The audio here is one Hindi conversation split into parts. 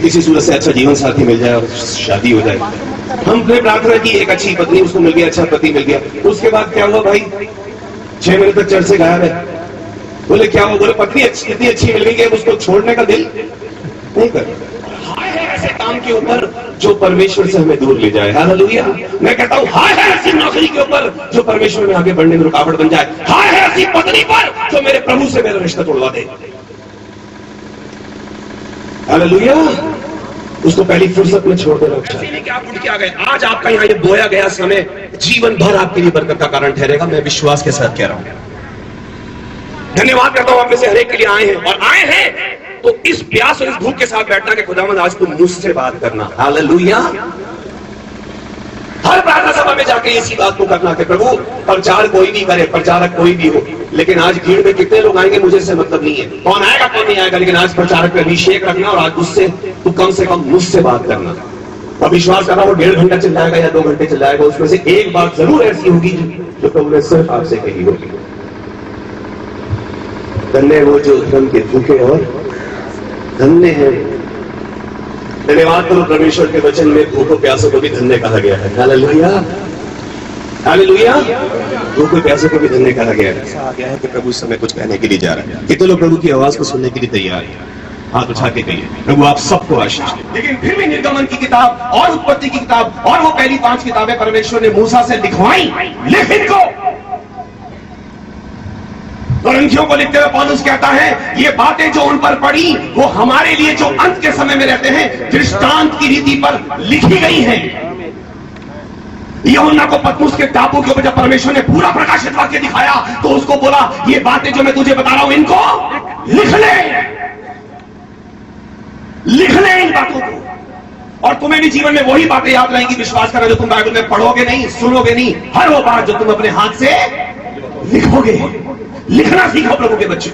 किसी सूरत से अच्छा जीवन साथी मिल जाए और शादी हो जाए। हमने प्रार्थना की, एक अच्छी पत्नी उसको मिल गया, अच्छा पति मिल गया। उसके बाद क्या हुआ भाई, 6 महीने तक चर्च से गायब है। बोले क्या हुआ? बोले पत्नी इतनी अच्छी मिल गई कि उसको छोड़ने का दिल नहीं कर। हाय है ऐसे काम के ऊपर जो परमेश्वर से हमें दूर ले जाए। हालेलुया। मैं कहता हूं हाय है ऐसी नौकरी के ऊपर जो परमेश्वर में आगे बढ़ने में रुकावट बन जाए। हाय है ऐसी पत्नी पर जो मेरे प्रभु से मेरा रिश्ता तोड़वा दे। हालेलुया। उसको पहली फुर्सत में छोड़ देना। आप उठ के आ गए, आज आपका यहाँ ये बोया गया समय जीवन भर आपके लिए बरकत का कारण ठहरेगा। मैं विश्वास के साथ कह रहा हूं। धन्यवाद करता हूं आप में से हर एक के लिए आए हैं, और आए हैं तो इस प्यास और इस भूख के साथ बैठना कि खुदावंद आज तुम मुझसे बात करना। हालेलुया। हर प्रार्थना सभा में जाके इसी बात को करना कि प्रभु प्रचार कोई नहीं करे, प्रचारक कोई भी हो, लेकिन आज भीड़ में कितने लोग आएंगे मुझे से मतलब नहीं है, कौन आएगा कौन नहीं आएगा, लेकिन आज प्रचारक पे अभिषेक रखना और आज उससे तू कम से कम मुझसे बात करना। अब विश्वास कर रहा हूं 1.5 घंटा चल जाएगा या 2 घंटे चल जाएगा, उसमें से एक बात जरूर ऐसी होगी जो प्रभु ने सिर्फ आपसे कही होगी। धन्य वो जो धर्म के भूखे और धन्य है। धन्यवाद करो परमेश्वर के वचन में भूखों प्यासों को भी धन्य कहा गया है। हालेलुया। हालेलुया। भूखों प्यासों को भी धन्य कहा गया है। ऐसा आ गया है कि प्रभु इस समय कुछ कहने के लिए जा रहा है। कितने लोग प्रभु की आवाज को सुनने के लिए तैयार हैं? हाथ उठा के कहिए प्रभु आप सबको आशीष दें। लेकिन फिर भी निर्गमन की किताब और उत्पत्ति की किताब और वो पहली 5 किताबें परमेश्वर ने मूसा से लिखवाई। लिख इनको। कुरिन्थियों को लिखते हुए पौलुस कहता है ये बातें जो उन पर पड़ी वो हमारे लिए जो अंत के समय में रहते हैं दृष्टांत की रीति पर लिखी गई हैं। यूहन्ना को पतमुस के टापू के ऊपर जब परमेश्वर ने पूरा प्रकाशित वाक्य दिखाया तो उसको बोला ये बातें जो मैं तुझे बता रहा हूं इनको लिख ले, लिख ले इन बातों को, और तुम्हें भी जीवन में वही बातें याद रहेंगी। विश्वास करो जो तुम बाइबल में पढ़ोगे नहीं, सुनोगे नहीं, हर वो बात जो तुम अपने हाथ से लिखोगे। लिखना सीखो प्रभु के बच्चे।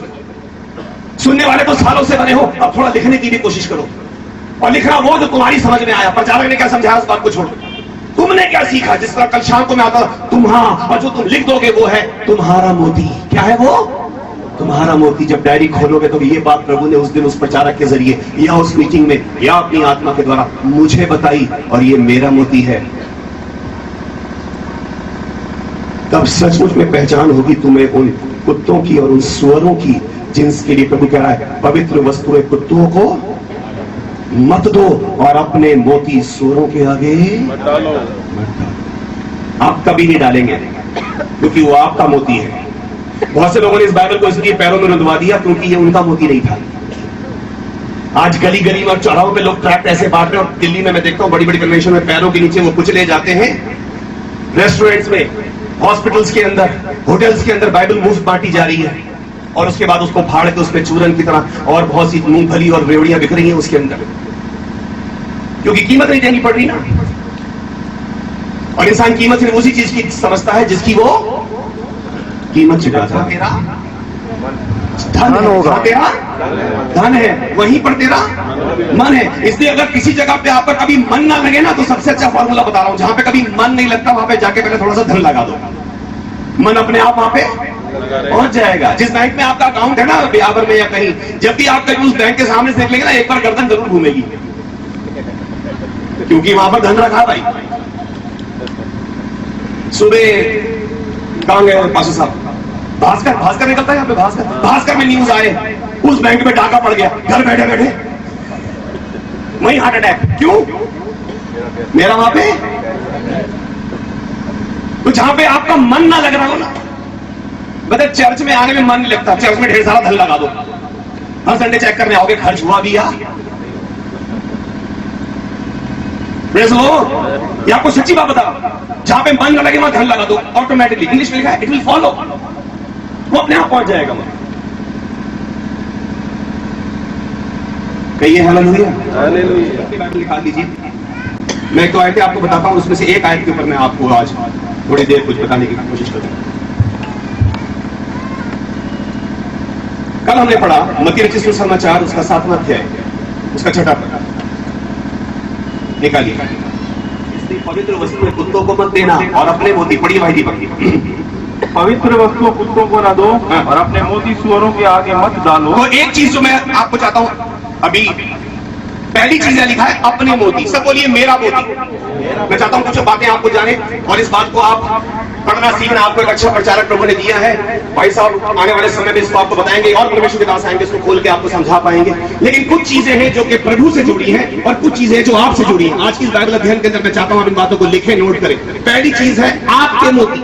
सुनने वाले तो सालों से बने हो, अब थोड़ा लिखने की भी कोशिश करो, और लिखना वो जो तुम्हारी समझ में आया। प्रचारक ने क्या समझाया उस बात को छोड़ो। तुमने क्या सीखा? जिस तरह कल शाम को मैं आता तुम्हारा, और जो तुम लिख दोगे वो है तुम्हारा मोती। क्या है वो? तुम्हारा मोती। जब डायरी खोलोगे तो ये बात प्रभु ने उस दिन उस प्रचारक के जरिए या उस मीटिंग में या अपनी आत्मा के द्वारा मुझे बताई, और ये मेरा मोती है। तब सचमुच में पहचान होगी तुम्हें उन कुत्तों की और उन सुअरों की जिनके लिए प्रभु कह रहा है पवित्र वस्तुएं कुत्तों को मत दो और अपने मोती सुअरों के आगे मत डालो। आप कभी नहीं डालेंगे क्योंकि वो आपका मोती है। बहुत से लोगों ने इस बाइबल को इसलिए पैरों में रुंधवा दिया क्योंकि ये उनका मोती नहीं था। आज गली गली में चौराहों पे लोग ट्रैक्ट ऐसे बांट रहे हैं, और दिल्ली में मैं देखता हूँ बड़ी बड़ी कन्वेंशन में पैरों के नीचे वो कुचले जाते हैं। रेस्टोरेंट्स में, हॉस्पिटल्स के अंदर, होटल्स के अंदर बाइबल मुफ्त बांटी जा रही है, और उसके बाद उसको फाड़ के उसमें चूरन की तरह और बहुत सी मूंगफली और रेवड़ियां बिक रही हैं उसके अंदर, क्योंकि कीमत नहीं देनी पड़ रही ना। और इंसान कीमत सिर्फ उसी चीज की समझता है जिसकी वो कीमत चुकाता है। धन होगा, तेरा धन है, वहीं पर तेरा मन है। इसलिए अगर किसी जगह पे आपका कभी मन ना लगे ना तो सबसे अच्छा फॉर्मूला बता रहा हूं, जहां पे कभी मन नहीं लगता वहां पे जाके पहले थोड़ा सा धन लगा दो, मन अपने आप वहां पे पहुंच जाएगा। जिस बैंक में आपका अकाउंट है ना, बिहावर में या कहीं, जब भी आप कहीं उस बैंक के सामने से निकलेंगे ना एक बार गर्दन जरूर घूमेगी, क्योंकि वहां पर धन रखा भाई। सुबह कहां गए पास्टर साहब? भास्कर निकलता है यहाँ पे, भास्कर में न्यूज आए उस बैंक में डाका पड़ गया, घर बैठे बैठे वही हार्ट अटैक। क्यों? मेरा वहां पे। तो जहां पे आपका मन ना लग रहा हो ना, मतलब चर्च में आने में मन नहीं लगता, चर्च में ढेर सारा धन लगा दो, हर संडे चेक करने आओगे खर्च हुआ भी या ये आपको सच्ची बात बता, जहां पे मन न लगे वहां धन लगा दो, ऑटोमेटिकली। इंग्लिश में लिखा है इट विल फॉलो, वो अपने आप पहुंच जाएगा। कहिए हालेलुया। हालेलुया। निकाल लीजिए, मैं एक तो आयतें आपको बताता हूं, उसमें से एक आयत के ऊपर मैं आपको आज थोड़ी देर कुछ बताने की कोशिश करूंगा। कल हमने पढ़ा मत्ती रचित सुसमाचार उसका 7वां अध्याय उसका 6ठा पद, निकालिए। इसलिए पवित्र वस्तु कुत्तों को मत देना और अपने मोती, पढ़िए भाई दीपक। पवित्र वस्तु कुत्तों को न दो और अपने मोती सुअरों के आगे मत डालो। तो एक चीज जो मैं आपको चाहता हूं, अभी पहली चीज है लिखा है अपने मोती। सब बोलिए मेरा मोती। मैं चाहता हूं कुछ बातें आपको जाने और इस बात को आप पढ़ना सीखना। आपको एक अच्छा प्रचारक प्रभु ने दिया है। भाई साहब आने वाले समय में इसको आपको बताएंगे और परमेश्वर के पास आएंगे, इसको खोल के आपको समझा पाएंगे। लेकिन कुछ चीजें हैं जो कि प्रभु से जुड़ी हैं और कुछ चीजें जो आपसे जुड़ी हैं। आज की इस बाइबल अध्ययन के अंदर मैं चाहता हूं आप इन बातों को लिखें, नोट करें। पहली चीज है आपके मोती।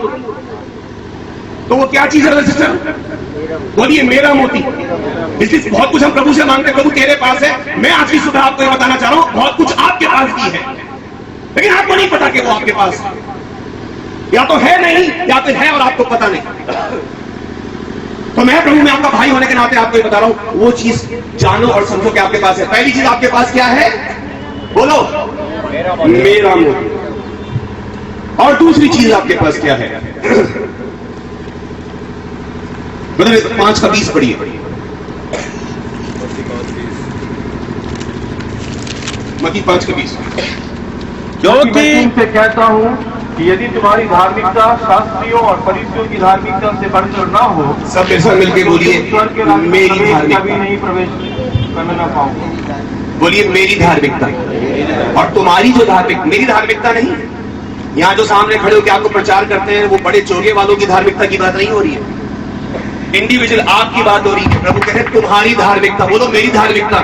तो वो क्या चीज है सिस्टर? बोलिए मेरा मोती। इसलिए बहुत कुछ हम प्रभु से मांगते हैं, प्रभु तेरे पास है। मैं आज की सुबह आपको ये बताना चाह रहा हूं बहुत कुछ आपके पास भी है, लेकिन आपको नहीं पता कि वो आपके पास है। या तो है नहीं या फिर है और आपको पता नहीं। तो मैं प्रभु में आपका भाई होने के नाते आपको ये बता रहा हूं वो चीज जानो और समझो कि आपके पास है। पहली चीज आपके पास क्या है? बोलो मेरा मोती। और दूसरी चीज आपके पास क्या है? मतलब 5 का 20 पढ़िए। मत्ती 5 का 20। क्योंकि मैं तुमसे कहता हूं कि यदि तुम्हारी धार्मिकता शास्त्रियों और फरीसियों की धार्मिकता से बढ़कर ना हो, सब मेरे साथ मिलकर बोलिए मेरी धार्मिकता। कभी नहीं प्रवेश करने ना पाओगे। बोलिए मेरी धार्मिकता। और तुम्हारी जो धार्मिकता, मेरी धार्मिकता नहीं। यहाँ जो सामने खड़े होकर आपको प्रचार करते हैं वो बड़े चोगे वालों की धार्मिकता की बात नहीं हो रही है। इंडिविजुअल आपकी बात हो रही है। प्रभु कह रहे तुम्हारी धार्मिकता। बोलो मेरी धार्मिकता।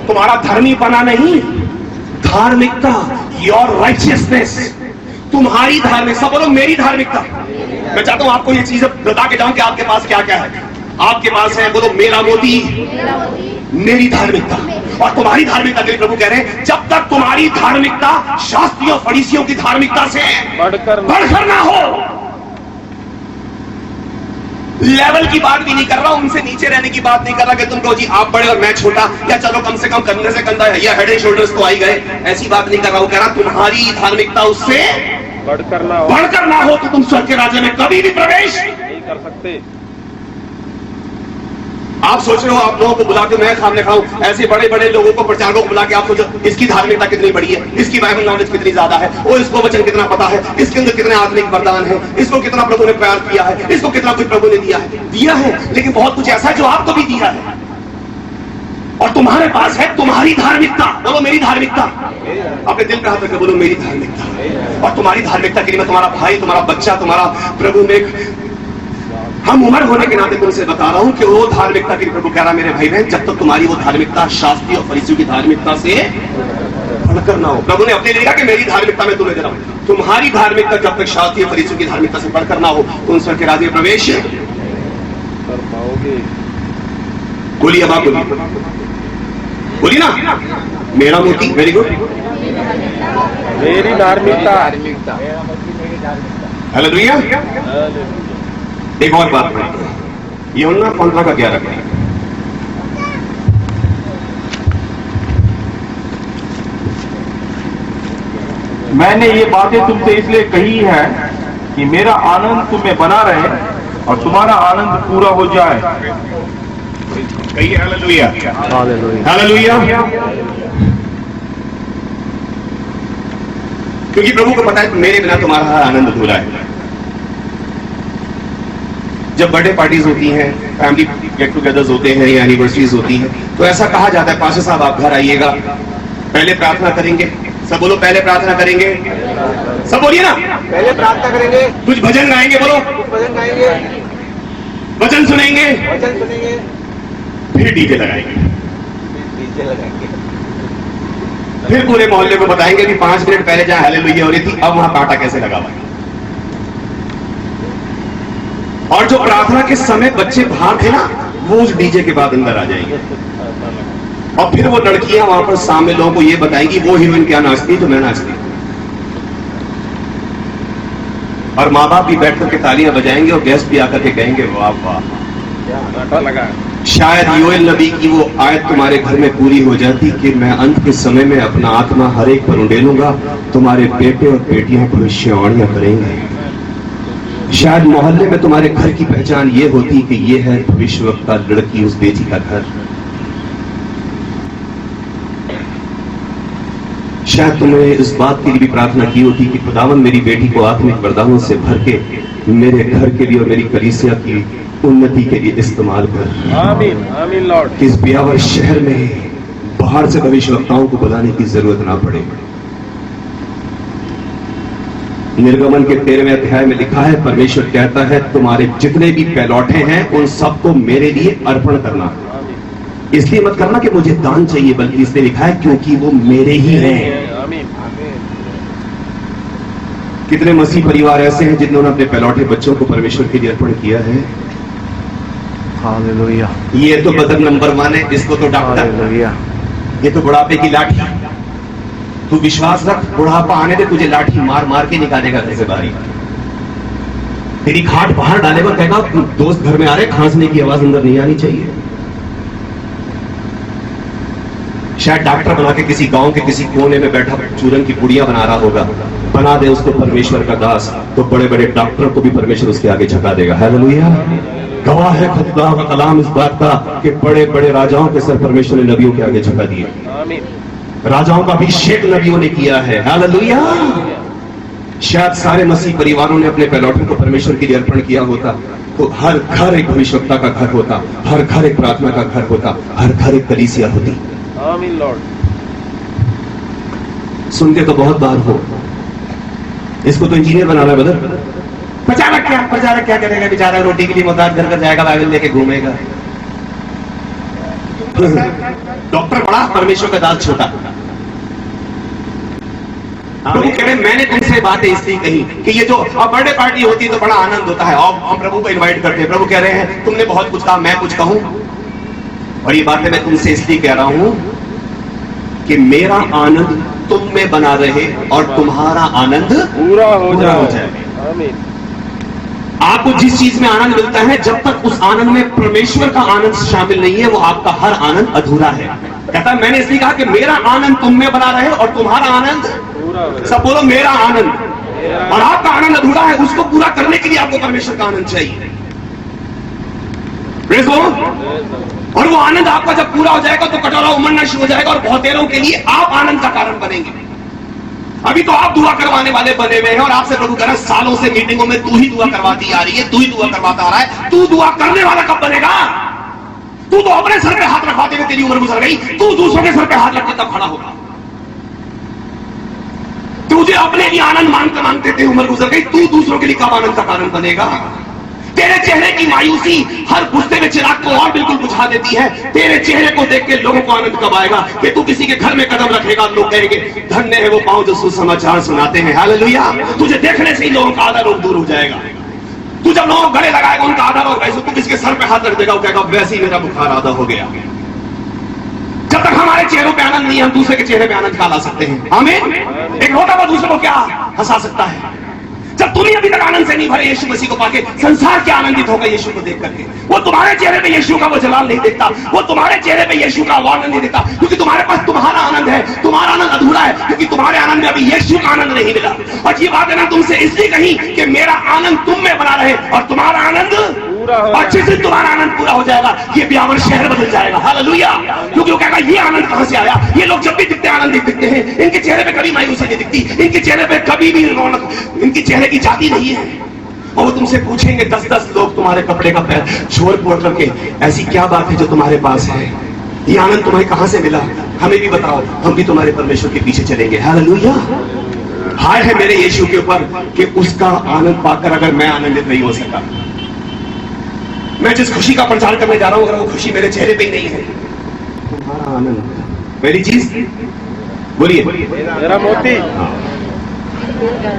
तुम्हारा धर्मीपना नहीं, धार्मिकता, योर राइचियसनेस, तुम्हारी धार्मिकता। बोलो मेरी धार्मिकता। मैं चाहता हूं आपको ये चीज बता के जाऊं कि आपके पास क्या क्या है। आपके पास है, बोलो मेरा मोती, मेरी धार्मिकता। और तुम्हारी धार्मिकता के लिए प्रभु कह रहे हैं जब तक तुम्हारी धार्मिकता शास्त्रियों फरीसियों की धार्मिकता से बढ़कर ना हो। लेवल की बात भी नहीं कर रहा हूं, उनसे नीचे रहने की बात नहीं कर रहा कि तुम कहो जी आप बड़े और मैं छोटा, या चलो कम से कम कंधे से कंधा या हेड एंड शोल्डर्स तो आ ही गए, ऐसी बात नहीं कर रहा हूं। कह रहा तुम्हारी धार्मिकता उससे बढ़कर ना हो तो तुम स्वर्ग के राज्य में कभी भी प्रवेश नहीं कर सकते। आप सोच रहे हो आप लोगों को बुला के मैं सामने खड़ा हूं, ऐसे बड़े बड़े लोगों को प्रचारकों को बुला के आप सोचो इसकी धार्मिकता कितनी बड़ी है, इसकी बाइबल नॉलेज कितनी ज्यादा है, और इसको वचन कितना पता है, इसके अंदर कितने आत्मिक वरदान है, इसको कितना प्रभु ने प्यार किया है, इसको कितना कुछ प्रभु ने दिया है। लेकिन बहुत कुछ ऐसा है जो आपको भी दिया है और तुम्हारे पास है तुम्हारी धार्मिकता। बोलो मेरी धार्मिकता। अपने दिल पे हाथ रख के बोलो मेरी धार्मिकता। और तुम्हारी धार्मिकता के लिए मैं तुम्हारा भाई, तुम्हारा बच्चा, तुम्हारा प्रभु में हम उम्र होने के नाते तुमसे बता रहा हूं कि वो धार्मिकता के लिए प्रभु कह रहा मेरे भाई बहन जब तक तुम्हारी वो धार्मिकता शास्त्रीय और फरीसियों की धार्मिकता से बढ़कर ना हो। प्रभु ने अपने लिए लिखा कि मेरी धार्मिकता में तुम्हें दे रहा हूं। तुम्हारी धार्मिकता जब तक शास्त्रीय और फरीसियों की धार्मिकता से बढ़कर ना हो तो स्वर्ग के राज्य में प्रवेश कर पाओगे। बोलिए अब आप बोलिए ना मेरा मोती। Very good. मेरी धार्मिकता। हालेलुया। एक और बात पढ़ी, यूहन्ना 15 का 11 पढ़ी। मैंने ये बातें तुमसे इसलिए कही है कि मेरा आनंद तुम्हें बना रहे और तुम्हारा आनंद पूरा हो जाए। कहिए हालेलुया। हालेलुया। क्योंकि प्रभु को पता है मेरे बिना तुम्हारा आनंद अधूरा है। जब बर्थडे पार्टीज होती हैं, फैमिली गेट टुगेदर्स होते हैं या एनिवर्सरीज होती हैं, तो ऐसा कहा जाता है पास्टर साहब आप घर आइएगा, पहले प्रार्थना करेंगे। सब बोलो पहले प्रार्थना करेंगे। सब बोलिए ना पहले प्रार्थना करेंगे, कुछ भजन गाएंगे। बोलो भजन गाएंगे, वचन सुनेंगे, वचन सुनेंगे, फिर डीजे लगाएंगे, डीजे लगाएंगे, फिर पूरे मोहल्ले को बताएंगे कि 5 मिनट पहले जहां हालेलुया हो रही थी अब वहां कांटा कैसे लगा हुआ है। और जो प्रार्थना के समय बच्चे बाहर थे ना वो उस डीजे के बाद अंदर आ जाएंगे और फिर वो लड़कियां वहां पर सामने लोगों को ये बताएंगी वो हीरोइन क्या नाचती तो मैं नाचती। और माँ बाप भी बैठ करके तालियां बजाएंगे और गेस्ट भी आकर के कहेंगे वाह वाह। लगा शायद योएल नबी की वो आयत तुम्हारे घर में पूरी हो जाती कि मैं अंत के समय में अपना आत्मा हर एक पर उंडेलूंगा, तुम्हारे बेटे और बेटियां भविष्यवाणियां करेंगे। शायद मोहल्ले में तुम्हारे घर की पहचान ये होती कि ये है भविष्यवक्ता लड़की उस बेटी का घर। शायद तुमने इस बात के लिए भी प्रार्थना की होती कि खुदावन मेरी बेटी को आत्मिक वरदानों से भर के मेरे घर के लिए और मेरी कलीसिया की उन्नति के लिए इस्तेमाल कर। आमीन आमीन लॉर्ड। इस ब्यावर शहर में बाहर से भविष्यवक्ताओं को बुलाने की जरूरत ना पड़े। निर्गमन के 13वें अध्याय में लिखा है, परमेश्वर कहता है तुम्हारे जितने भी पैलौठे हैं उन सबको मेरे लिए अर्पण करना। इसलिए मत करना कि मुझे दान चाहिए, बल्कि इसलिए लिखा है क्योंकि वो मेरे ही हैं। कितने मसीह परिवार ऐसे हैं जिन्होंने अपने पैलौठे बच्चों को परमेश्वर के लिए अर्पण किया है? हालेलुया, ये तो बदन नंबर 1 है, इसको तो डॉक्टर, हालेलुया। ये तो बुढ़ापे की लाठी। तू विश्वास रख, बुढ़ापा आने दे, तुझे लाठी मार मार के निकालेगा घर से बाहर। तेरी खाट बाहर डालेगा, कहेगा दोस्त घर में आ रहे, खांसने की आवाज अंदर नहीं आनी चाहिए। शायद डॉक्टर बना के किसी गांव के किसी कोने में बैठा चूरन की पुड़िया बना रहा होगा, बना दे उसको परमेश्वर का दास, तो बड़े बड़े डॉक्टर को भी परमेश्वर उसके आगे झुका देगा। हालेलुया। गवाह है खुदा का कलाम इस बात का कि बड़े बड़े राजाओं के सर परमेश्वर ने नबियों के आगे झुका दिए। राजाओं का अभिषेक नबियों ने किया है। हालेलुया। शायद सारे मसीह परिवारों ने अपने पैलौठों को परमेश्वर के लिए अर्पण किया होता तो हर घर एक भविष्यवक्ता का घर होता, हर घर एक प्रार्थना का घर होता, हर घर एक कलीसिया होती। आमीन लॉर्ड। सुनते तो बहुत बार हो, इसको तो इंजीनियर बनाना है बदर। प्रचारक क्या करेगा बेचारा, रोटी के लिए मोहताज घर घर जाएगा, बाइबल लेके घूमेगा। डॉक्टर बड़ा, परमेश्वर का दास छोटा। प्रभु कह रहे मैंने तुमसे बातें इसलिए कही कि ये जो बर्थडे पार्टी होती है तो बड़ा आनंद होता है और हम प्रभु को इनवाइट करते हैं। प्रभु कह रहे हैं तुमने बहुत कुछ कहा, मैं कुछ कहूं, और ये बातें मैं तुमसे इसलिए कह रहा हूं कि मेरा आनंद तुम में बना रहे और तुम्हारा आनंद पूरा हो जाए। आमीन। आपको जिस चीज में आनंद मिलता है, जब तक उस आनंद में परमेश्वर का आनंद शामिल नहीं है, वो आपका हर आनंद अधूरा है। कहता है मैंने इसलिए कहा कि मेरा आनंद तुम में बना रहे और तुम्हारा आनंद पूरा हो सब बोलो मेरा आनंद, और आपका आनंद अधूरा है, उसको पूरा करने के लिए आपको परमेश्वर का आनंद चाहिए। Praise God। और वो आनंद आपका जब पूरा हो जाएगा तो कटोरा उमड़ना शुरू हो जाएगा और बहुतेरों के लिए आप आनंद का कारण बनेंगे। अभी तो आप दुआ करवाने वाले बने हुए हैं और आपसे प्रभु कह रहा है सालों से मीटिंगों में तू ही दुआ करवाती आ रही है, तू ही दुआ करवाता आ रहा है, तू दुआ करने वाला कब बनेगा? तू तो अपने सर पे हाथ रखवाते हुए तेरी उम्र गुजर गई, तू दूसरों के सर पे हाथ रखते तब खड़ा होगा। तुझे अपने लिए आनंद मांगते मांगते तेरी उम्र गुजर गई, तू दूसरों के लिए कब आनंद का कारण बनेगा? तेरे चेहरे की मायूसी हर गुस्से में चिराग को और बिल्कुल बुझा देती है। तेरे चेहरे को देख के लोगों को आनंद कब आएगा कि तू किसी के घर में कदम रखेगा, लोग कहेंगे धन्य है वो पांव जो सुसमाचार सुनाते हैं। हालेलुया। तुझे देखने से ही लोगों का आधा रोग दूर हो जाएगा। तू जब लोगों गले लगाएगा उनका आधा रोग, वैसे तू किसी के सर पे हाथ रख देगा, वो कहेगा वैसे ही मेरा बुखार आधा हो गया। जब तक हमारे चेहरों पे आनंद नहीं, हम दूसरे के चेहरे पे आनंद का ला सकते हैं। आमीन। एक रोता हुआ दूसरे को क्या हंसा सकता है? जब तुम अभी तक आनंद से नहीं भरे यीशु मसीह को पाके, संसार क्या आनंदित होगा यीशु को देख करके? वो तुम्हारे चेहरे पे यीशु का वो जलाल नहीं देखता, वो तुम्हारे चेहरे पे यीशु का वो आनंद नहीं देखता, क्योंकि तुम्हारे पास तुम्हारा आनंद है। तुम्हारा आनंद अधूरा है क्योंकि तुम्हारे आनंद में अभी यीशु का आनंद नहीं मिला। और ये बात है ना तुमसे इसलिए कही कि मेरा आनंद तुम में बना रहे और तुम्हारा आनंद, और जिस दिन तुम्हारा आनंद पूरा हो जाएगा ये ब्यावर शहर बदल जाएगा। हालेलुया। क्योंकि वो कहेगा ये आनंद कहां से आया? ये लोग जब भी दिखते आनंदित दिखते हैं, इनके चेहरे पे कभी मायूसी नहीं दिखती, इनके चेहरे पे कभी भी रौनक, इनके चेहरे की जाति नहीं है। और वो तुमसे पूछेंगे 10-10 लोग तुम्हारे कपड़े का पैर छोड़ फोड़ करके, ऐसी क्या बात है जो तुम्हारे पास है? ये आनंद तुम्हें कहां से मिला? हमें भी बताओ, हम भी तुम्हारे परमेश्वर के पीछे चलेंगे। हालेलुया। हाय है मेरे यीशु के ऊपर कि उसका आनंद पाकर अगर मैं आनंदित नहीं हो सका। मैं जिस खुशी का प्रचार करने जा रहा हूं, अगर वो खुशी मेरे चेहरे पे ही नहीं है, तुम्हारा आनंद मेरी चीज बोलिए मेरा मोती,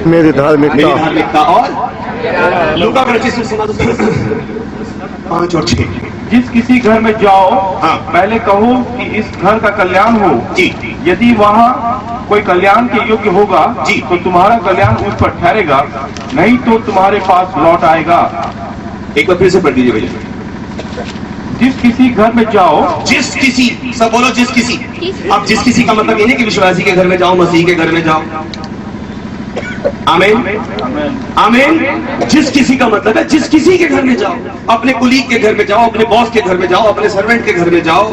मेरी धार्मिकता और लूका का रचित सुना दो 5 और 6। जिस किसी घर में जाओ, हाँ। पहले कहो कि इस घर का कल्याण हो जी। यदि वहाँ कोई कल्याण के योग्य होगा जी। तो तुम्हारा कल्याण उस पर ठहरेगा, नहीं तो तुम्हारे पास लौट आएगा। एक बार फिर से पढ़ दीजिए भैया। जिस किसी घर में जाओ, जिस किसी, सब बोलो जिस किसी। अब जिस किसी का मतलब ये नहीं कि विश्वासी के घर में जाओ, मसीह के घर में जाओ। आमीन आमीन। जिस किसी का मतलब है जिस किसी के घर में जाओ, अपने कुलीग के घर में जाओ, अपने बॉस के घर में जाओ, अपने सर्वेंट के घर में जाओ,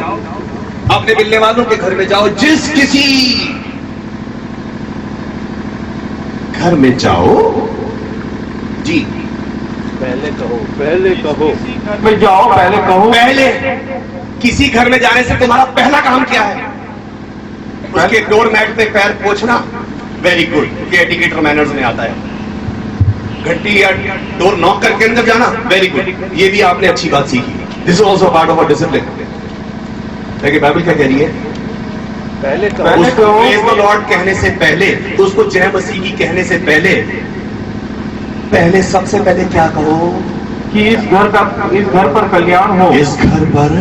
अपने मिलने वालों के घर में जाओ, जिस किसी घर में जाओ जी। पहले कहो, पहले कहो, में जाओ, पहले कहो। पहले किसी घर में जाने से तुम्हारा पहला काम क्या है? उसके डोर मैट पे पैर पोछना वेरी गुड, ये एटिकेट और मैनर्स में आता है। घंटी या डोर नॉक करके अंदर जाना वेरी गुड, ये भी आपने अच्छी बात सीखी। This is also part of a discipline. देखिए बाइबल क्या कह रही है, पहले कहो। उसको प्रेज द लॉर्ड कहने से पहले, उसको जय मसीह की कहने से पहले सबसे पहले क्या कहो कि इस घर पर कल्याण हो। इस घर पर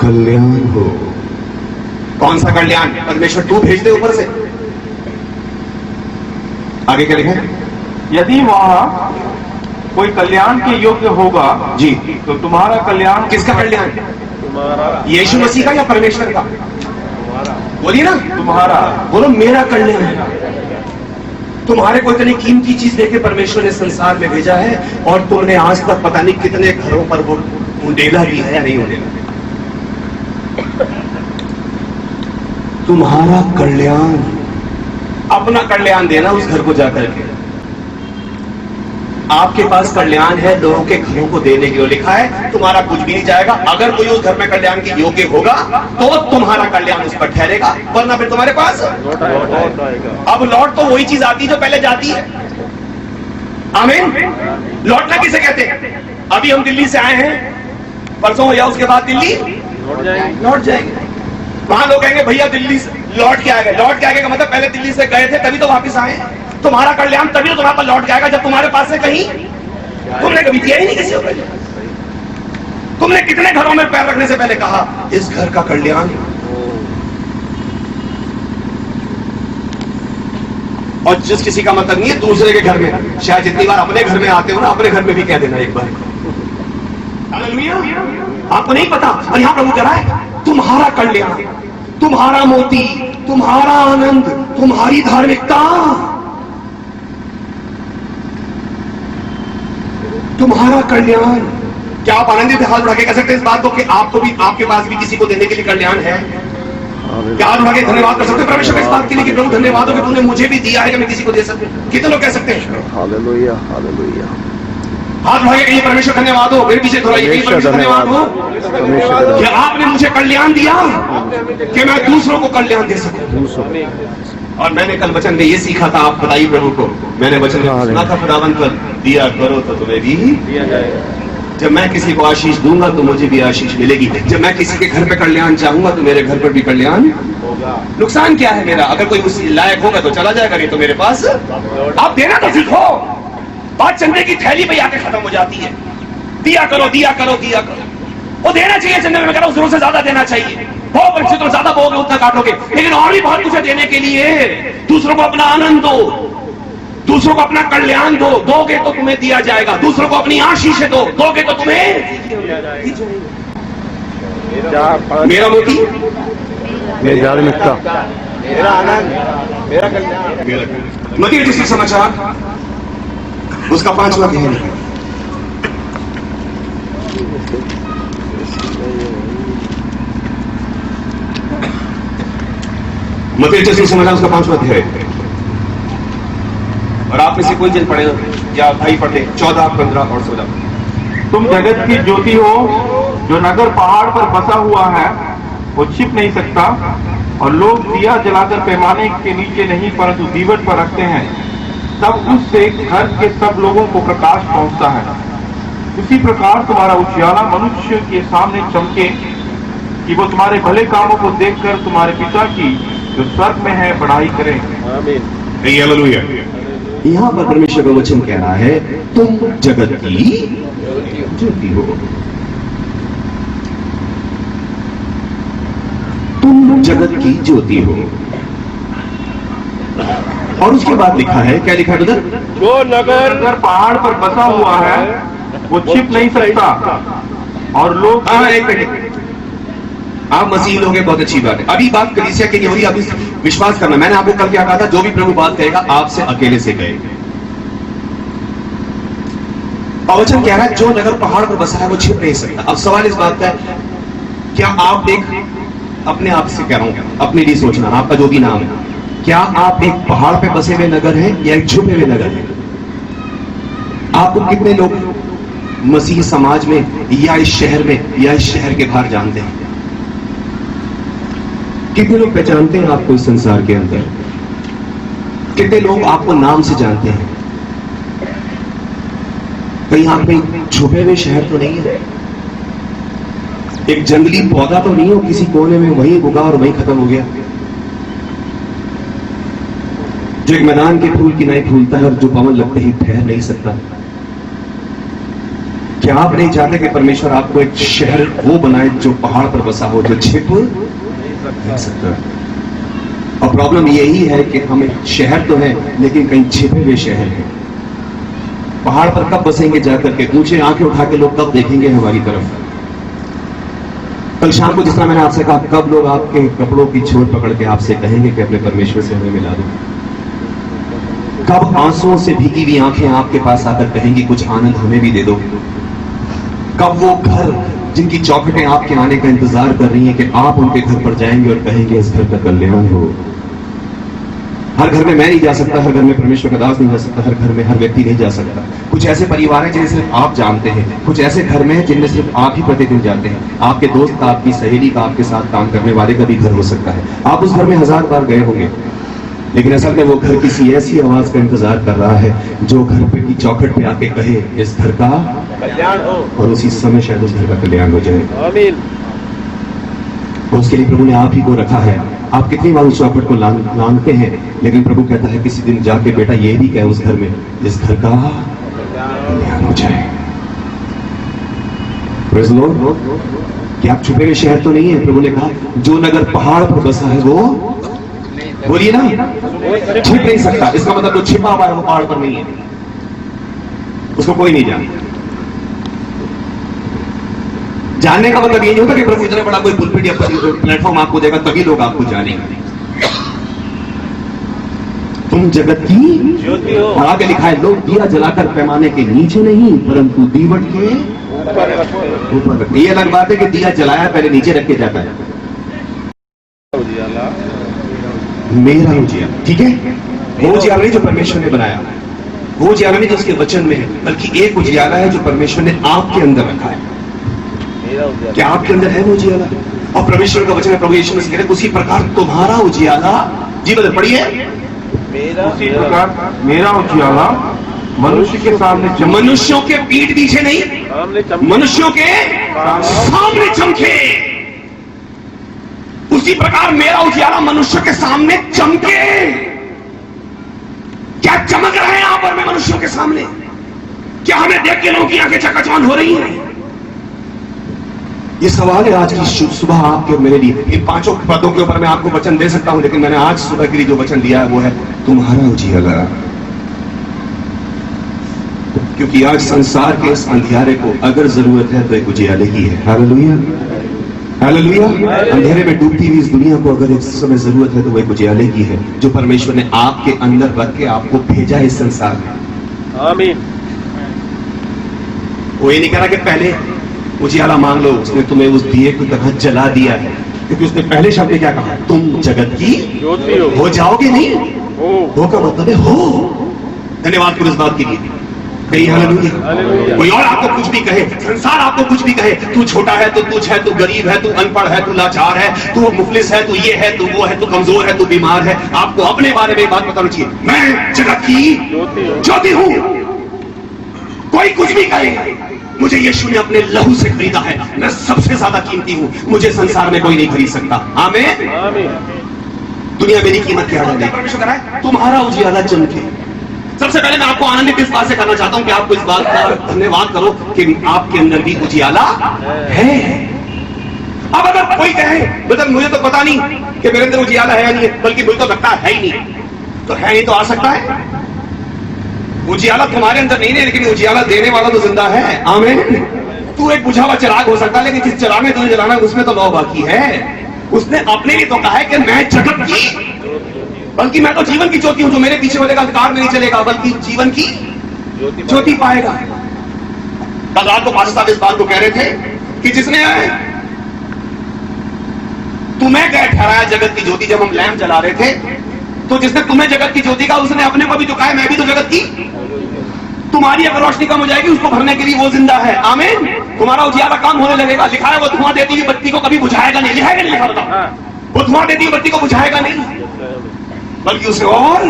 कल्याण हो। कौन सा कल्याण? परमेश्वर तू भेज दे ऊपर से। आगे क्या लिखा है? यदि वहाँ कोई कल्याण के योग्य होगा जी, तो तुम्हारा कल्याण। किसका कल्याण? तुम्हारा। यीशु मसीह का या परमेश्वर का? बोलिए ना, तुम्हारा। बोलो मेरा कल्याण है। तुम्हारे को इतनी कीमती चीज देके परमेश्वर ने संसार में भेजा है और तुमने आज तक पता नहीं कितने घरों पर वो उंडेला भी है या नहीं उंडेला। तुम्हारा कल्याण, अपना कल्याण देना उस घर को जाकर के। आपके पास कल्याण है लोगों के घरों को देने के लिए। लिखा है तुम्हारा कुछ भी नहीं जाएगा। अगर कोई उस घर में कल्याण के योग्य होगा तो तुम्हारा कल्याण उस पर ठहरेगा, वरना फिर तुम्हारे पास लौट आएगा। अब लौट तो वही चीज आती है जो पहले जाती है। आमीन। लौटना किसे कहते हैं? अभी हम दिल्ली से आए हैं, परसों या उसके बाद दिल्ली लौट जाएंगे। वहां लोग कहेंगे भैया दिल्ली से लौट के आ गए। लौट के आ गए का मतलब पहले दिल्ली से गए थे तभी तो वापस आए। तुम्हारा कल्याण तभी तो तुम्हारे पास लौट के आएगा जब तुम्हारे पास से कहीं तुमने कभी दिया ही नहीं किसी को। तुमने कितने घरों में पैर रखने से पहले कहा इस घर का कल्याण। और जिस किसी का मतलब नहीं है दूसरे के घर में, शायद जितनी बार अपने घर में आते हो ना, अपने घर में भी कह देना एक बार। आपको नहीं पता, और यहां प्रभु कह रहा है तुम्हारा कल्याण, तुम्हारा मोती, तुम्हारा आनंद, तुम्हारी धार्मिकता, तुम्हारा कल्याण। क्या आप आनंदित हाथ उठा के कह सकते हैं इस बात को कि आपको भी, आपके पास भी किसी को देने के लिए कल्याण है? क्या हाथ उठा के धन्यवाद कर सकते हैं परमेश्वर इस बात के लिए कि प्रभु धन्यवाद हो कि तूने मुझे भी दिया है कि मैं किसी को दे सकूं? कितने लोग कह सकते हैं हालेलुया, हालेलुया। हाथ उठाइए कहीं परमेश्वर धन्यवाद हो, मेरे पीछे थोड़ा ये परमेश्वर धन्यवाद हो कि आपने मुझे कल्याण दिया कि मैं दूसरों को कल्याण दे सकूं। और मैंने कल वचन में ये सीखा था, आप बताइए प्रभु को, मैंने वचन में सुना था खुदावन पर, दिया करो तो तुम्हें भी दिया जाएगा। जब मैं किसी को आशीष दूंगा तो मुझे भी आशीष मिलेगी। जब मैं किसी के घर पे कल्याण चाहूंगा तो मेरे घर पर भी कल्याण होगा। नुकसान क्या है मेरा? अगर कोई उस लायक होगा तो चला जाएगा, नहीं तो मेरे पास। आप देना तो सीखो। बात चंदे की थैली पे आके खत्म हो जाती है। दिया करो, दिया करो, दिया करो। वो देना चाहिए चंदे में, कह रहा हूं जरूर से ज्यादा देना चाहिए। बहुत परिचित और ज्यादा बोगे उतना काटोगे, लेकिन और भी बहुत कुछ है देने के लिए। दूसरों को अपना आनंद दो, दूसरों को अपना कल्याण दो। दोगे तो तुम्हें दिया जाएगा। दूसरों को अपनी आशीष दो, दोगे तो तुम्हें दिया जाएगा। मेरा मोती, मेरी धार्मिकता, मेरा आनंद, मेरा कल्याण। मती रचित समाचार उसका 5वां अध्याय है। मती रचित समाचार उसका 5वां अध्याय। और आप में से कोई जन पढ़े या भाई पढ़े 14, 15 और 16। तुम जगत की ज्योति हो। जो नगर पहाड़ पर बसा हुआ है वो छिप नहीं सकता, और लोग दिया जलाकर पैमाने के नीचे नहीं परंतु दीवट पर रखते हैं, तब उससे घर के सब लोगों को प्रकाश पहुंचता है। उसी प्रकार तुम्हारा उजियाला मनुष्य के सामने चमके कि वो तुम्हारे भले कामों को देखकर तुम्हारे पिता की जो स्वर्ग में है बड़ाई करें। आमीन। हालेलुया। यहाँ पर परमेश्वर का वचन कह रहा है तुम जगत की ज्योति हो। तुम जगत की ज्योति हो। और उसके बाद लिखा है, क्या लिखा है उधर? जो अगर पहाड़ पर बसा हुआ है वो छिप नहीं सकता, और लोग। हाँ, एक मिनट, आप मसीह लोग हैं, बहुत अच्छी बात है। अभी बात कलीसिया की नहीं हो रही, अभी विश्वास करना। मैंने आपको कल क्या कहा था? जो भी प्रभु बात कहेगा आपसे अकेले से कहे। और वचन कह रहा है जो नगर पहाड़ पर बसा है वो छिप नहीं सकता। अब सवाल इस बात का है, क्या आप एक, अपने आप से कह रहा हूं, अपने लिए सोचना, आपका जो भी नाम है, क्या आप एक पहाड़ पे बसे हुए नगर हैं या एक छुपे हुए नगर हैं? आपको कितने लोग मसीह समाज में या इस शहर में या इस शहर के बाहर जानते हैं? कितने लोग पहचानते हैं आपको इस संसार के अंदर? कितने लोग आपको नाम से जानते हैं? कहीं आप में छुपे हुए शहर तो नहीं है? एक जंगली पौधा तो नहीं हो किसी कोने में वहीं उगा और वहीं खत्म हो गया, जो एक मैदान के फूल की नहीं फूलता है और जो पवन लगते ही ठहर नहीं सकता? क्या आप नहीं चाहते कि परमेश्वर आपको एक शहर वो बनाए जो पहाड़ पर बसा हो, जो छिप नहीं सकता? और प्रॉब्लम यही है कि हम एक शहर तो है लेकिन कहीं छिपे हुए शहर है। पहाड़ पर कब बसेंगे जाकर के? ऊंचे आंखें उठा के लोग कब देखेंगे हमारी तरफ? कल शाम को जिस तरह मैंने आपसे कहा, कब लोग आपके कपड़ों की छोर पकड़ के आपसे कहेंगे कि अपने परमेश्वर से हमें मिला दो? कब आंसुओं से भीगी हुई आंखें आपके पास आकर कहेंगी कुछ आनंद हमें भी दे दो? कब वो घर जिनकी चौखटें आपके आने का इंतजार कर रही हैं कि आप उनके घर पर जाएंगे और कहेंगे इस घर का कल्याण हो? हर घर में मैं नहीं जा सकता, हर घर में परमेश्वर का दास नहीं जा सकता, हर घर में हर व्यक्ति नहीं जा सकता। कुछ ऐसे परिवार हैं जिन्हें सिर्फ आप जानते हैं, कुछ ऐसे घर में जिनमें सिर्फ आप ही प्रतिदिन जाते हैं। आपके दोस्त का, आपकी सहेली का, आपके साथ काम करने वाले का भी घर हो सकता है। आप उस घर में 1000 बार गए होंगे, लेकिन असल में वो घर किसी ऐसी आवाज का इंतजार कर रहा है जो घर पे की चौखट पे आके कहे इस घर का कल्याण हो, और उसी समय शायद उस घर का कल्याण हो जाए। आमीन। और उसके लिए प्रभु ने आप ही को रखा है। आप कितनी बार उस चौखट को लांघते हैं, लेकिन प्रभु कहता है किसी दिन जाके बेटा ये भी कहे उस घर में इस घर का कल्याण हो जाए। Praise the Lord. क्या आप छुपे हुए शहर तो नहीं है? प्रभु ने कहा जो नगर पहाड़ पर बसा है वो, बोलिए ना, छिप नहीं सकता। इसका मतलब जो छिपा हुआ है वो पहाड़ पर नहीं है, उसको कोई नहीं जानता। जानने का मतलब ये नहीं होता कि प्रभु इतना बड़ा कोई पुलपिट या प्लेटफॉर्म आपको देगा तभी लोग आपको जानेंगे। तुम जगत की ज्योति हो, और आगे लिखा है लोग दिया जलाकर पैमाने के नीचे नहीं परंतु दीवट के ऊपर रखो। ऊपर रखते। ये अलग बात है कि दिया जलाया पहले नीचे रख के जाता है। उजियाला मेरा उजियाला, ठीक है, वो उजियाला नहीं जो परमेश्वर ने बनाया, वो उजियाला नहीं जो उसके वचन में है, बल्कि एक उजियाला है जो परमेश्वर ने आपके अंदर रखा है। मेरा उजियाला, क्या आपके अंदर है वो उजियाला? और परमेश्वर का वचन है, प्रभु यीशु मसीह कह रहे हैं उसी प्रकार तुम्हारा उजियाला, जी बदल पढ़िए, मेरा उसी प्रकार मेरा उजियाला मनुष्य के सामने चमके। मनुष्यों के पीठ पीछे नहीं, सामने मनुष्यों के सामने चमके। उसी प्रकार मेरा उजियाला मनुष्य के सामने चमके। क्या चमक रहे हैं यहां पर मैं मनुष्यों के सामने? क्या हमें देख के लोगों की आंखें चकाचौंध हो रही हैं? ये सवाल है आज की सुबह आपके और मेरे लिए। इन 5 पदों के ऊपर मैं आपको वचन दे सकता हूं, लेकिन मैंने आज सुबह के लिए जो वचन दिया है वो है तुम्हारा उजियाला। क्योंकि आज संसार के इस अंधियारे को अगर जरूरत है तो एक उजियाले की है। Hallelujah, hallelujah. अंधेरे में डूबती हुई इस दुनिया को अगर इस समय जरूरत है तो वो एक उजियाले की है, जो परमेश्वर ने आपके अंदर रख के आपको भेजा है इस संसार में। आमीन। वो ये नहीं कह रहा कि पहले उजियाला मांग लो, उसने तुम्हें उस दिए की तरह जला दिया है, क्योंकि उसने पहले शब्द में क्या कहा? तुम जगत की ज्योति हो जाओगे। नहीं, हो का मतलब है हो। धन्यवाद पुलिस बात के लिए। कहीं हालेलुया। कोई और आपको कुछ भी कहे, संसार आपको कुछ भी कहे, तू छोटा है, तू तुच्छ है, तू गरीब है, तू अनपढ़ है, तू लाचार है, तू मुफलिस है, तू ये है, तू वो है, तू कमजोर है, तू बीमार है, आपको अपने बारे में बात बतानी चाहिए, मैं जगत की ज्योति हूं। कोई कुछ भी कहे, मुझे यीशु ने अपने लहू से खरीदा है, मैं सबसे ज्यादा कीमती हूं, मुझे संसार में कोई नहीं खरीद सकता। आमीन। आमीन। दुनिया मेरी कीमत क्या डाले? परमेश्वर कह रहा है तुम्हारा उजियाला चमके। सबसे पहले मैं आपको आनंदित इस बात से करना चाहता हूं कि आपको इस बात का धन्यवाद करो कि आपके अंदर भी उजियाला है। अब अगर कोई कहे मतलब मुझे तो पता नहीं कि मेरे अंदर उजियाला है या नहीं, बल्कि मुझे तो लगता है ही नहीं, तो है नहीं तो आ सकता है। उजियाला तुम्हारे अंदर नहीं है, लेकिन उजियाला देने वाला तो जिंदा है। आमीन। तू एक बुझा हुआ चिराग हो सकता है, लेकिन जिस चिराग में तुझे जलाना है उसमें तो लौ बाकी है। उसने अपने लिए तो कहा है कि मैं जगत की, बल्कि मैं तो जीवन की ज्योति हूं, जो मेरे पीछे वाले अंधकार में नहीं चलेगा बल्कि जीवन की ज्योति पाएगा। कल रात को पास्टर साहब इस बात को कह रहे थे कि जिसने तुम्हें क्या ठहराया जगत की ज्योति, जब हम लैंप जला रहे थे तो जिसने तुम्हें जगत की ज्योति का, उसने अपने को भी तो कहा मैं भी तो जगत की। तुम्हारी अगर रोशनी कम हो जाएगी उसको भरने के लिए वो जिंदा है। आमीन। तुम्हारा उजियाला काम होने लगेगा। लिखा है वो धुआं देती हुई बत्ती को कभी बुझाएगा नहीं। लिखा है नहीं? लिखा बताओ। वो धुआं देती हुई बत्ती को बुझाएगा नहीं, बल्कि उसे और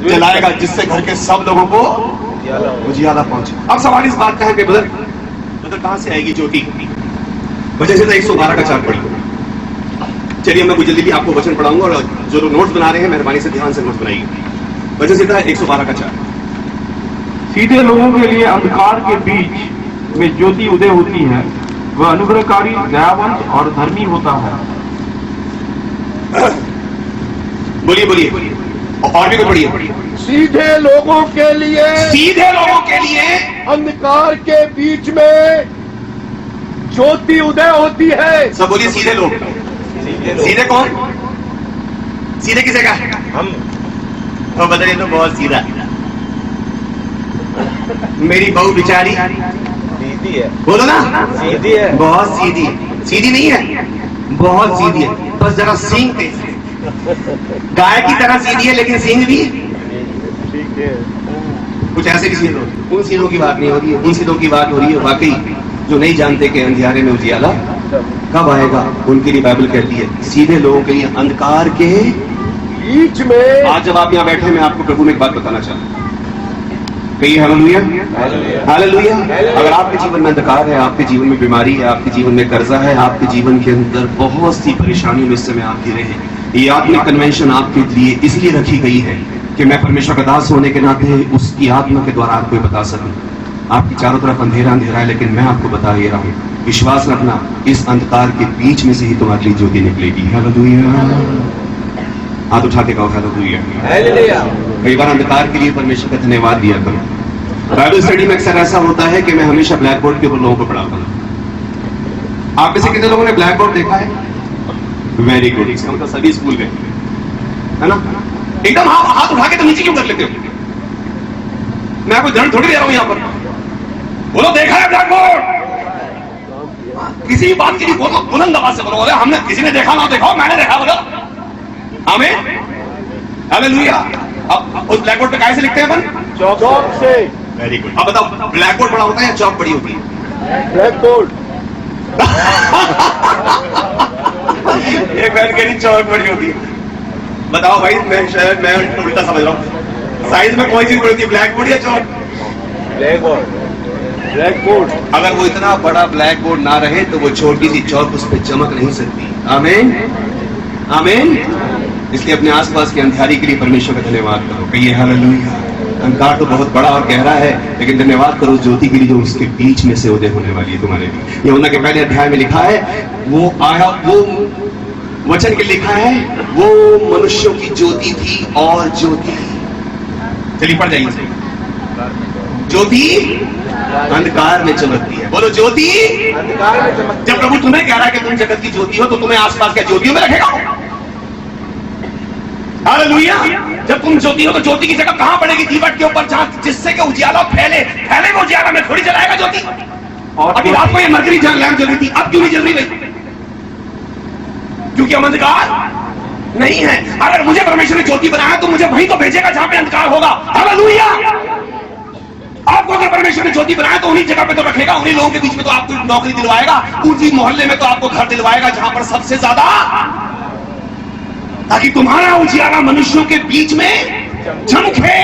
जलाएगा, जिससे घर के सब लोगों को उजियाला पहुंचे। अब सवाल इस बात का है कि ब्रदर कहां से आएगी ज्योति? वजह से 112 का चार्ट पढ़ी। चलिए मैं कुछ जल्दी भी आपको वचन पढ़ाऊंगा, और जो लोग नोट्स बना रहे हैं मेहरबानी से ध्यान से नोट्स बनाइए। वजह से 112 का चार्ट। सीधे लोगों के लिए अंधकार के बीच में ज्योति उदय होती है, वह अनुग्रहकारी, दयावंत और धर्मी होता है। बोलिए बोलिए, और भी कुछ पढ़िए। सीधे लोगों के लिए, सीधे लोगों के लिए अंधकार के बीच में ज्योति उदय होती है। सब बोलिए सीधे लोग। सीधे कौन? सीधे किसे का? हम तो बताइए तो बहुत सीधा। मेरी बहू बिचारी सीधी है, बोलो ना, सीधी है, बहुत सीधी। सीधी नहीं है, बहुत सीधी है, बस जरा सींग तेज है। गाय की तरह सीधी है लेकिन सींग भी ठीक है। कुछ ऐसे भी सीन होते। उन सीनों की बात नहीं हो रही है, उन सीनों की बात हो रही है वाकई जो नहीं जानते कि अंधियारे में उजियाला कब आएगा, उनके लिए बाइबल कहती है सीधे लोगों के लिए अंधकार के बीच में। आज जब आप यहाँ बैठे मैं आपको प्रभु में एक बात बताना चाहता हूँ। कहिए हालेलुया, हालेलुया। अगर आपके जीवन में अंधकार है, आपके जीवन में बीमारी है, आपके जीवन में कर्जा है, आपके जीवन के अंदर बहुत सी परेशानियों में इस समय आप घिरे हैं, ये आत्मिक कन्वेंशन आपके लिए इसलिए रखी गई है कि मैं परमेश्वर का दास होने के नाते उसकी आत्मा के द्वारा आपको बता सकूं। आपकी चारों तरफ अंधेरा अंधेरा है, लेकिन मैं आपको बता ही रहा हूं, विश्वास रखना, इस अंधकार के बीच में से ही तुम्हारी लिए ज्योति निकलेगी। हालेलुया। हाथ उठा के कहो हालेलुया। कई बार अंधकार के लिए परमेश्वर का धन्यवाद दिया करो। बाइबल स्टडी में अक्सर ऐसा होता है कि मैं हमेशा ब्लैक बोर्ड के ऊपर लोगों को पढ़ाता हूं। आप में से कितने लोगों ने ब्लैक बोर्ड देखा है? Very good. इसका मतलब सभी स्कूल गए है ना? एकदम हाथ उठा के तो नीचे क्यों कर लेते हो? मैं आपको दंड थोड़ी दे रहा हूं यहाँ पर। बोलो देखा है ब्लैक बोर्ड? किसी भी बात के लिए बोलो, बुलंद आवाज से बोलो। बोले हमने, किसी ने देखा ना देखा, मैंने देखा। बोलो आमीन, हालेलुया। अब उस ब्लैक बोर्ड पे कैसे लिखते हैं अपन? चौक से। Very good. अब बताओ ब्लैक बोर्ड बड़ा होता है या चौक बड़ी होती है? Black board. एक बैठ के चौक बड़ी होती है। बताओ भाई, मैं शायद मैं उल्टा समझ रहा हूँ। साइज में कोई चीज बड़ी होती है, ब्लैक बोर्ड या chalk? Blackboard. Blackboard. अगर वो इतना बड़ा ब्लैक बोर्ड ना रहे तो वो छोटी सी चौक उस पर चमक नहीं सकती। आमीन, आमीन। इसलिए अपने आसपास के अंधियारी के लिए परमेश्वर का धन्यवाद करो। कहिए हालेलुया। अंधकार तो बहुत बड़ा और गहरा है, लेकिन धन्यवाद करो उस ज्योति के लिए जो उसके बीच में से उदय होने वाली है तुम्हारे लिए। यूहन्ना के पहले अध्याय में लिखा है, वो आया, वो वचन के लिखा है, वो मनुष्यों की ज्योति थी और ज्योति, चलिए पढ़ जाइए, ज्योति अंधकार में चमकती है। बोलो ज्योति अंधकार में चमकती जब प्रभु तुम्हें कह रहा है कि तुम जगत की ज्योति हो, तो तुम्हें आसपास के ज्योतियों में रखेगा। हालेलुया। जब तुम ज्योति हो तो ज्योति की जगह कहां पड़ेगी? दीवार के ऊपर, जहां जिससे कि उजियाला फैले वो उजियाला में थोड़ी जलाएगा ज्योति। और अभी रात को ये मरकरी लैंप जल रही थी, अब क्यों नहीं जल रही भाई? क्योंकि हम अंधकार नहीं है। अगर मुझे परमेश्वर ने ज्योति बनाया तो मुझे वहीं तो भेजेगा जहां पे अंधकार होगा। हालेलुया। आपको अगर परमेश्वर ने ज्योति बनाया तो उन्हीं जगह पे तो रखेगा, उन्हीं लोगों के बीच में तो आपको नौकरी दिलवाएगा, उसी मोहल्ले में तो आपको घर दिलवाएगा जहां पर सबसे ज्यादा, ताकि तुम्हारा उजियाला मनुष्यों के बीच में चमके,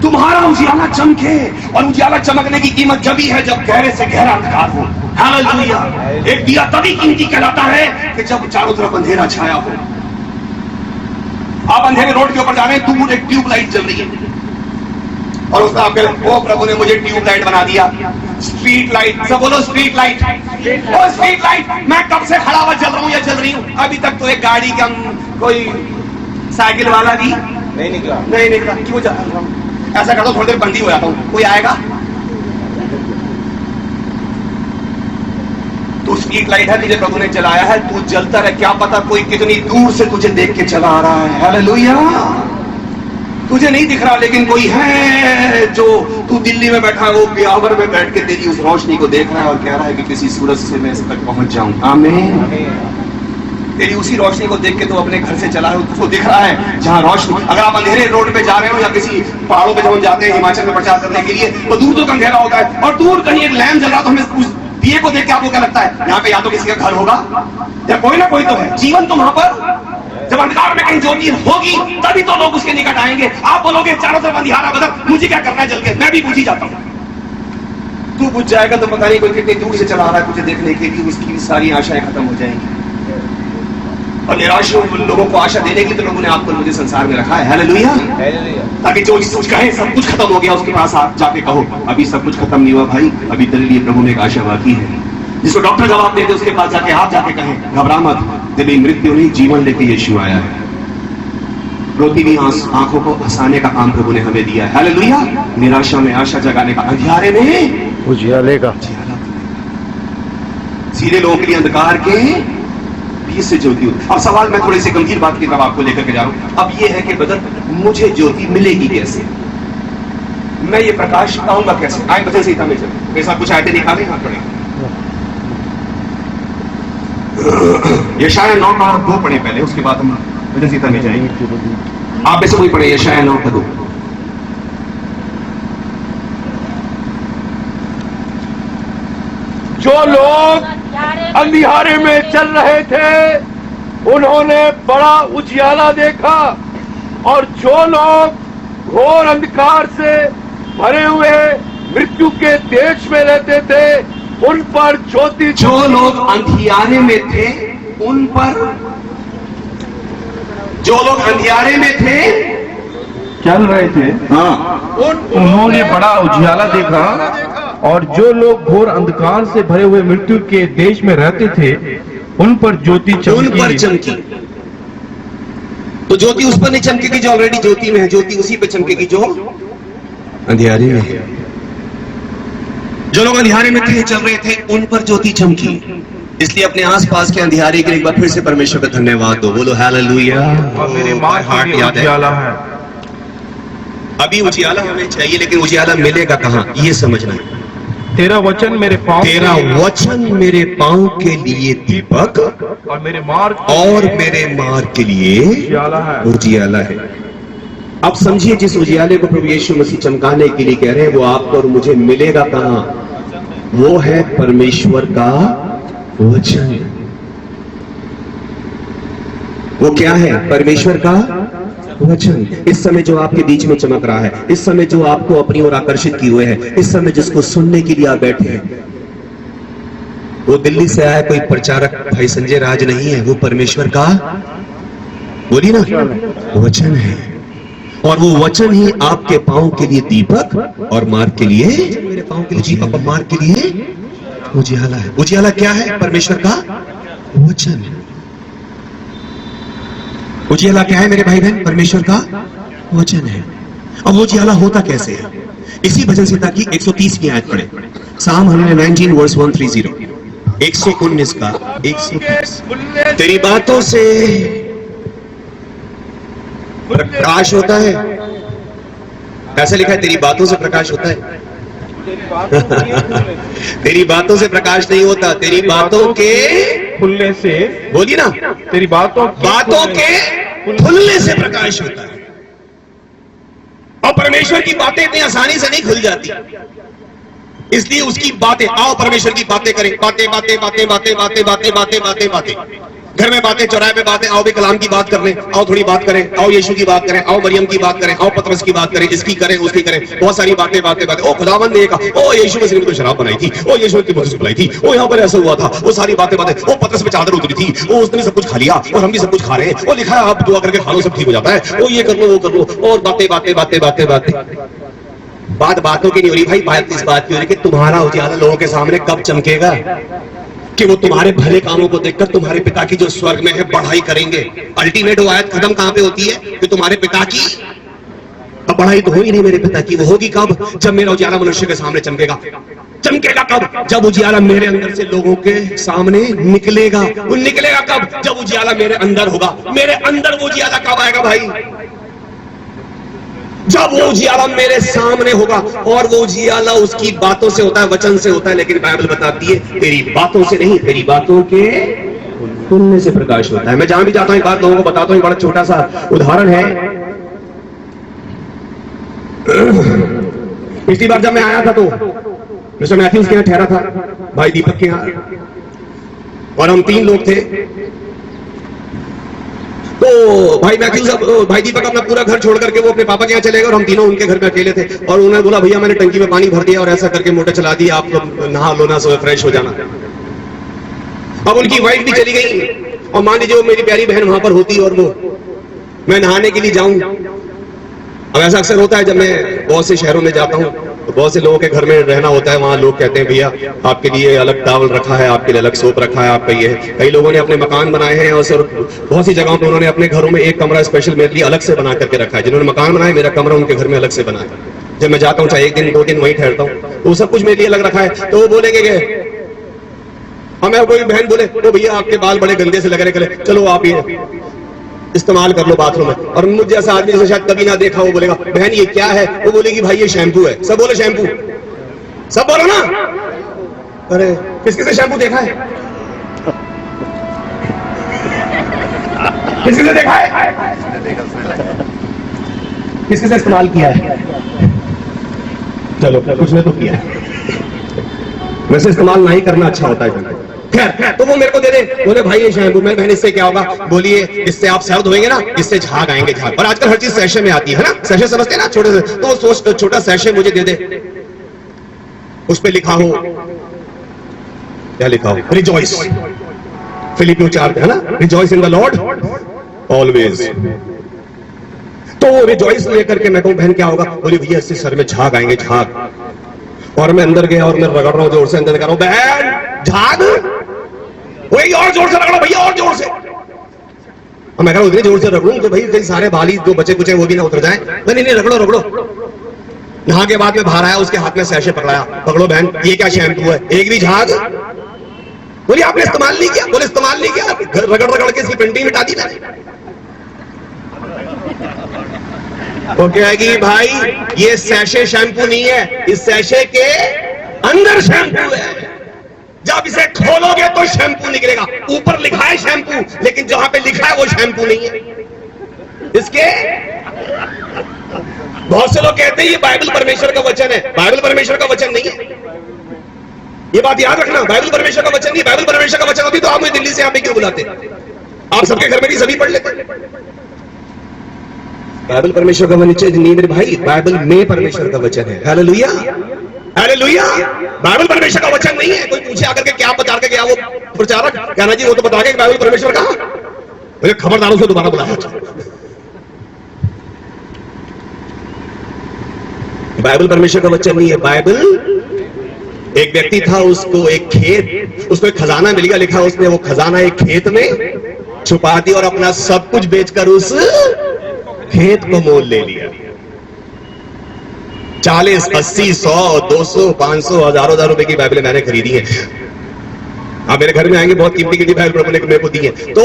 तुम्हारा उजियाला चमके। और उजियाला चमकने की कीमत जब ही है जब गहरे से गहरा अंधकार हो। हालेलुया। एक दिया तभी कीमती कहलाता है कि जब चारों तरफ अंधेरा छाया हो। आप अंधेरे रोड के ऊपर जा रहे हैं, दूर एक ट्यूब लाइट जल रही है और उसका आप कह रहे हैं, ओ प्रभु ने मुझे ट्यूब लाइट बना दिया, स्ट्रीट लाइट। सब बोलो स्ट्रीट लाइट। ओ स्ट्रीट लाइट, मैं कब से खड़ा हुआ जल रहा हूं या जल रही हूं? अभी तक तो एक गाड़ी का कोई साइकिल वाला भी नहीं निकला। क्यों जल रहा हूं? ऐसा कर दो, थोड़ी देर बंदी हो जाता हूं, कोई आएगा? तू स्ट्रीट लाइट है, तुझे प्रभु ने जलाया है, तू जलता रहे। क्या पता कोई कितनी दूर से तुझे देख के चला आ रहा है। हालेलुया। तुझे नहीं दिख रहा, लेकिन कोई है जो, तू दिल्ली में बैठा है, वो ब्यावर में बैठ के तेरी उस रोशनी को देख रहा है और कह रहा है कि किसी सूरज से मैं इस तक पहुंच जाऊं। आमीन। तेरी उसी रोशनी को देख के तो अपने घर से चला है, उसको दिख रहा है जहां रोशनी। अगर आप अंधेरे रोड पे जा रहे हो या किसी पहाड़ों पे जब हम जाते हैं हिमाचल में प्रचार करने के लिए, तो दूर तो अंधेरा होता है और दूर कहीं एक लैंप जल रहा, तो हमें दिए को देख के आपको क्या लगता है यहाँ पे या तो किसी का घर होगा या कोई ना कोई तो है। जीवन तो वहां पर जब अंधकार में कहीं ज्योति होगी तभी तो लोग उसके निकट आएंगे। आप बोलोगे चारों तरफ अंधियारा बदल, मुझे क्या करना है जल के, मैं भी बुझ ही जाता हूं। तू बुझ जाएगा तो पता नहीं कोई कितनी दूर से चला आ रहा है तुझे देखने के लिए, उसकी सारी आशाएं खत्म हो जाएंगी। और निराश लोगों को आशा देने के लिए तो लोगों ने आपको मुझे संसार में रखा है। हालेलुया। ताकि जो सोच कहे सब कुछ खत्म हो गया उसके पास आप जाके कहो अभी सब कुछ खत्म नहीं हुआ भाई, अभी तेरे लिए प्रभु में एक आशा बाकी है। जिसको डॉक्टर जवाब देते उसके पास जाके आप जाके कहें घबरा मत, तेरी मृत्यु नहीं जीवन लेके यीशु आया है। रोती हुई आंखों को हंसाने का काम प्रभु ने हमें दिया है। हालेलुया। निराशा में आशा जगाने का, अंधियारे में उजियाले का, सीधे लोगों के लिए अंधकार के बीच से ज्योति। अब सवाल मैं थोड़ी सी गंभीर बात की तरफ आपको लेकर के जा रहा हूं। अब ये है कि ब्रदर मुझे ज्योति मिलेगी कैसे, मैं ये प्रकाश पाऊंगा कैसे? आए बदल सीता में चलो, मेरे साथ कुछ आयतें निकालें हाथ पड़े। यशाया 9:2 पढ़े पहले, उसके बाद हम बदल सीता में जाएंगे। आप में से कोई पढ़े यशाया 9:2। जो लोग अंधियारे में चल रहे थे उन्होंने बड़ा उजियाला देखा, और जो लोग घोर अंधकार से भरे हुए मृत्यु के देश में रहते थे उन पर ज्योति। जो लोग अंधियारे में थे उन पर, जो लोग अंधियारे में थे चल रहे थे, हाँ, उन्होंने बड़ा उजियाला देखा, और जो लोग घोर अंधकार से भरे हुए मृत्यु के देश में रहते थे उन पर ज्योति उन पर चमकी। तो ज्योति उस पर नहीं चमकेगी जो ऑलरेडी ज्योति में है, ज्योति उसी पे चमकेगी जो अंधियारे में है। जो लोग अंधियारे में थे चल रहे थे उन पर ज्योति चमकी। इसलिए अपने आसपास के अंधियारे के लिए एक बार फिर से परमेश्वर का धन्यवाद दो, बोलो हालेलुया। और मेरे मां हार्ट याद है। अभी उजियाला हमें चाहिए लेकिन उजियाला मिलेगा कहां ये समझना है। तेरा वचन मेरे पांव, तेरा वचन मेरे पांव के लिए दीपक और मेरे मार्ग के लिए उजियाला है। अब समझिए जिस उजियाले को प्रभु यीशु मसीह चमकाने के लिए कह रहे हैं वो आपको और मुझे मिलेगा कहां? वो है परमेश्वर का वचन। वो क्या है? परमेश्वर का वचन। इस समय जो आपके बीच में चमक रहा है, इस समय जो आपको अपनी ओर आकर्षित किए हुए है, इस समय जिसको सुनने के लिए आप बैठे हैं, वो दिल्ली से आया कोई प्रचारक भाई संजय राज नहीं है, वो परमेश्वर का, बोलिए ना, वचन है। और वो वचन ही आपके पांव के लिए दीपक और मार्ग के लिए, मेरे पांव के लिए दीपक और मार्ग के लिए उजियाला है। उजियाला क्या है? परमेश्वर का वचन। उजियाला क्या है मेरे भाई बहन? परमेश्वर का वचन है। अब उजियाला होता कैसे है? इसी भजन संहिता की 130 की आयत पढ़े, Psalm 119 वर्स 130, 119 का 130। तेरी बातों से प्रकाश होता है। कैसे लिखा है? तेरी बातों से प्रकाश होता है। तेरी बातों से प्रकाश नहीं होता, तेरी बातों के खुलने से, बोलिए ना, तेरी बातों के खुलने से प्रकाश होता है। और परमेश्वर की बातें इतनी आसानी से नहीं खुल जाती, इसलिए उसकी बातें, आओ परमेश्वर की बातें करें। बातें बातें बातें बातें बातें बातें बातें बातें बातें, घर में बातें, चौराहे पे बातें, आओ भी कलाम की बात करने, आओ थोड़ी बात करें, आओ यीशु की बात करें, आओ मरियम की बात करें, आओ पतरस की बात करें, इसकी करें उसकी करें, बहुत सारी बातें बातें बातें। ओ खुदावंद ने कहा, ओ यीशु मसीह ने तो शराब बनाई थी, ओ यीशु की मस्जिद बुलाई थी, ओ यहाँ पर ऐसा हुआ था, वो सारी बातें बातें। ओ पतरस पे चादर उतरी थी, ओ उसने सब कुछ खा लिया और हम भी सब कुछ खा रहे हैं। ओ लिखा है आप दुआ करके खा लो सब ठीक हो जाता है। ओ ये कर लो वो कर लो, और बातें बातें बातें बातें बातें। बात बातों की नहीं हो रही भाई, बात इस बात की हो रही कि तुम्हारा उजियाला लोगों के सामने कब चमकेगा, कि वो तुम्हारे भले कामों को देखकर तुम्हारे पिता की जो स्वर्ग में है बढ़ाई करेंगे। अल्टीमेट वो आयत खत्म कहां पे होती है? कि तुम्हारे पिता की, अब बढ़ाई तो हो ही नहीं मेरे पिता की, वो होगी कब? जब मेरा उजियाला मनुष्य के सामने चमकेगा। चमकेगा कब? जब उजियाला मेरे अंदर से लोगों के सामने निकलेगा। वो निकलेगा कब? जब उजियाला मेरे अंदर होगा। मेरे अंदर वो उजियाला कब आएगा भाई? जब वो उजियाला मेरे सामने होगा। और वो उजियाला उसकी बातों से होता है, वचन से होता है, लेकिन बाइबल बताती है तेरी बातों से नहीं, तेरी बातों के खुलने से प्रकाश होता है। मैं जहां भी जाता हूं एक बात लोगों को बताता हूं, बड़ा छोटा सा उदाहरण है। पिछली बार जब मैं आया था तो मिस्टर मैथ्यूज के यहाँ ठहरा था, भाई दीपक के यहाँ, और हम 3 लोग थे। तो भाई मैथ्यू साहब, भाई दीपक अपना पूरा घर छोड़ करके वो अपने पापा के यहाँ चले गए और हम तीनों उनके घर में अकेले थे। और उन्होंने बोला भैया मैंने टंकी में पानी भर दिया और ऐसा करके मोटर चला दी, आप नहा लो ना, सो फ्रेश हो जाना। अब उनकी वाइफ भी चली गई और मान लीजिए वो मेरी प्यारी बहन वहां पर होती और वो मैं नहाने के लिए जाऊं। अब ऐसा अक्सर होता है जब मैं बहुत से शहरों में जाता हूं तो बहुत से लोगों के घर में रहना होता है, वहां लोग कहते हैं भैया आपके लिए अलग टावल रखा है, आपके लिए अलग सोप रखा है, आपका ये है। कई लोगों ने अपने मकान बनाए हैं और सर बहुत सी जगहों पे उन्होंने अपने घरों में एक कमरा स्पेशल मेरे लिए अलग से बना करके रखा है। जिन्होंने मकान बनाया मेरा कमरा उनके घर में अलग से बना है। जब मैं जाता हूँ चाहे 1 दिन 2 दिन वहीं ठहरता हूँ तो सब कुछ मेरे लिए अलग रखा है। तो वो बोलेंगे हमें, कोई बहन बोले तो भैया आपके बाल बड़े गंदे से लग रहे, चलो आप ये इस्तेमाल कर लो बाथरूम में। और मुझे जैसा आदमी जिसे शायद कभी ना देखा वो बोलेगा बहन ये क्या है, वो बोलेगी भाई ये शैम्पू है। सब बोले शैम्पू, सब बोलो ना। अरे किसके से शैम्पू देखा है, किसके से देखा है, किसके से इस्तेमाल किया है? चलो कुछ ने तो किया है, वैसे इस्तेमाल नहीं करना अच्छा होता है। खैर तो वो मेरे को दे दे, बोले भाई ये शैम्पू। मैं बहन इससे क्या होगा? बोलिए इससे आप सर धोएंगे ना, इससे झाग आएंगे, झाग। और आजकल हर चीज सैशे में आती है ना, सैशे समझते हैं ना, छोटे से। तो सोच छोटा सैशे मुझे दे दे, उस पे लिखा हो, क्या लिखा हो? रिजॉइस। फिलिपियों 4 है ना, rejoice in the Lord always. तो रिजॉइस लेकर के मैं कहूं बहन क्या होगा? बोली भैया इससे सर में झाग आएंगे, झाग। और मैं अंदर गया और मैं रगड़ रहा हूं जोर से, अंदर कर रहा हूं बहन झाग, वही और जोर से रगड़ो भैया, और जोर से। मैं कह रहा हूं इतने जोर से रगड़ूं तो भाई कई सारे बाली जो बचे कुचे वो भी ना उतर जाए। नहीं रगड़ो रगड़ो। नहा के बाद में बाहर आया, उसके हाथ में सैशे पकड़ाया, पकड़ो बहन ये क्या शैम्पू है, एक भी झाग? बोली आपने इस्तेमाल नहीं किया? बोले इस्तेमाल नहीं किया, रगड़ रगड़ के इसकी पेंटिंग मिटा दी मैंने। वो कहेगी भाई ये सैशे शैम्पू नहीं है, इस सैशे के अंदर शैम्पू है, जब इसे खोलोगे तो शैम्पू निकलेगा। ऊपर लिखा है शैम्पू लेकिन जहां पे लिखा है वो शैम्पू नहीं है इसके। बहुत से लोग कहते हैं ये बाइबल परमेश्वर का वचन है, बाइबल परमेश्वर का वचन नहीं है, ये बात याद रखना। बाइबल परमेश्वर का वचन नहीं, बाइबल परमेश्वर का वचन होती तो आप मुझे दिल्ली से यहाँ पे क्यों बुलाते? आप सबके घर में भी सभी पढ़ लेते। बाइबल परमेश्वर का वचन नहीं मेरे भाई, बाइबल में परमेश्वर का वचन है। Hallelujah hallelujah. बाइबल परमेश्वर का वचन नहीं है। कोई पूछे आकर के क्या बता के गया वो प्रचारक, कहना जी वो तो बता के बाइबल परमेश्वर का। मुझे खबरदारों से दोबारा बुलाया। बाइबल परमेश्वर का वचन नहीं है। बाइबल एक व्यक्ति था, उसको एक खेत, उसको एक खजाना मिल गया, लिखा उसने वो खजाना एक खेत में छुपा दिया और अपना सब कुछ बेचकर उस खेत को मोल ले लिया। 40, 80, 100, 200, 500, हजारों रुपए की बाइबलें मैंने खरीदी है। आप मेरे घर में आएंगे, बहुत कीमती कीमती बाइबल प्रभु ने मेरे को दी है। तो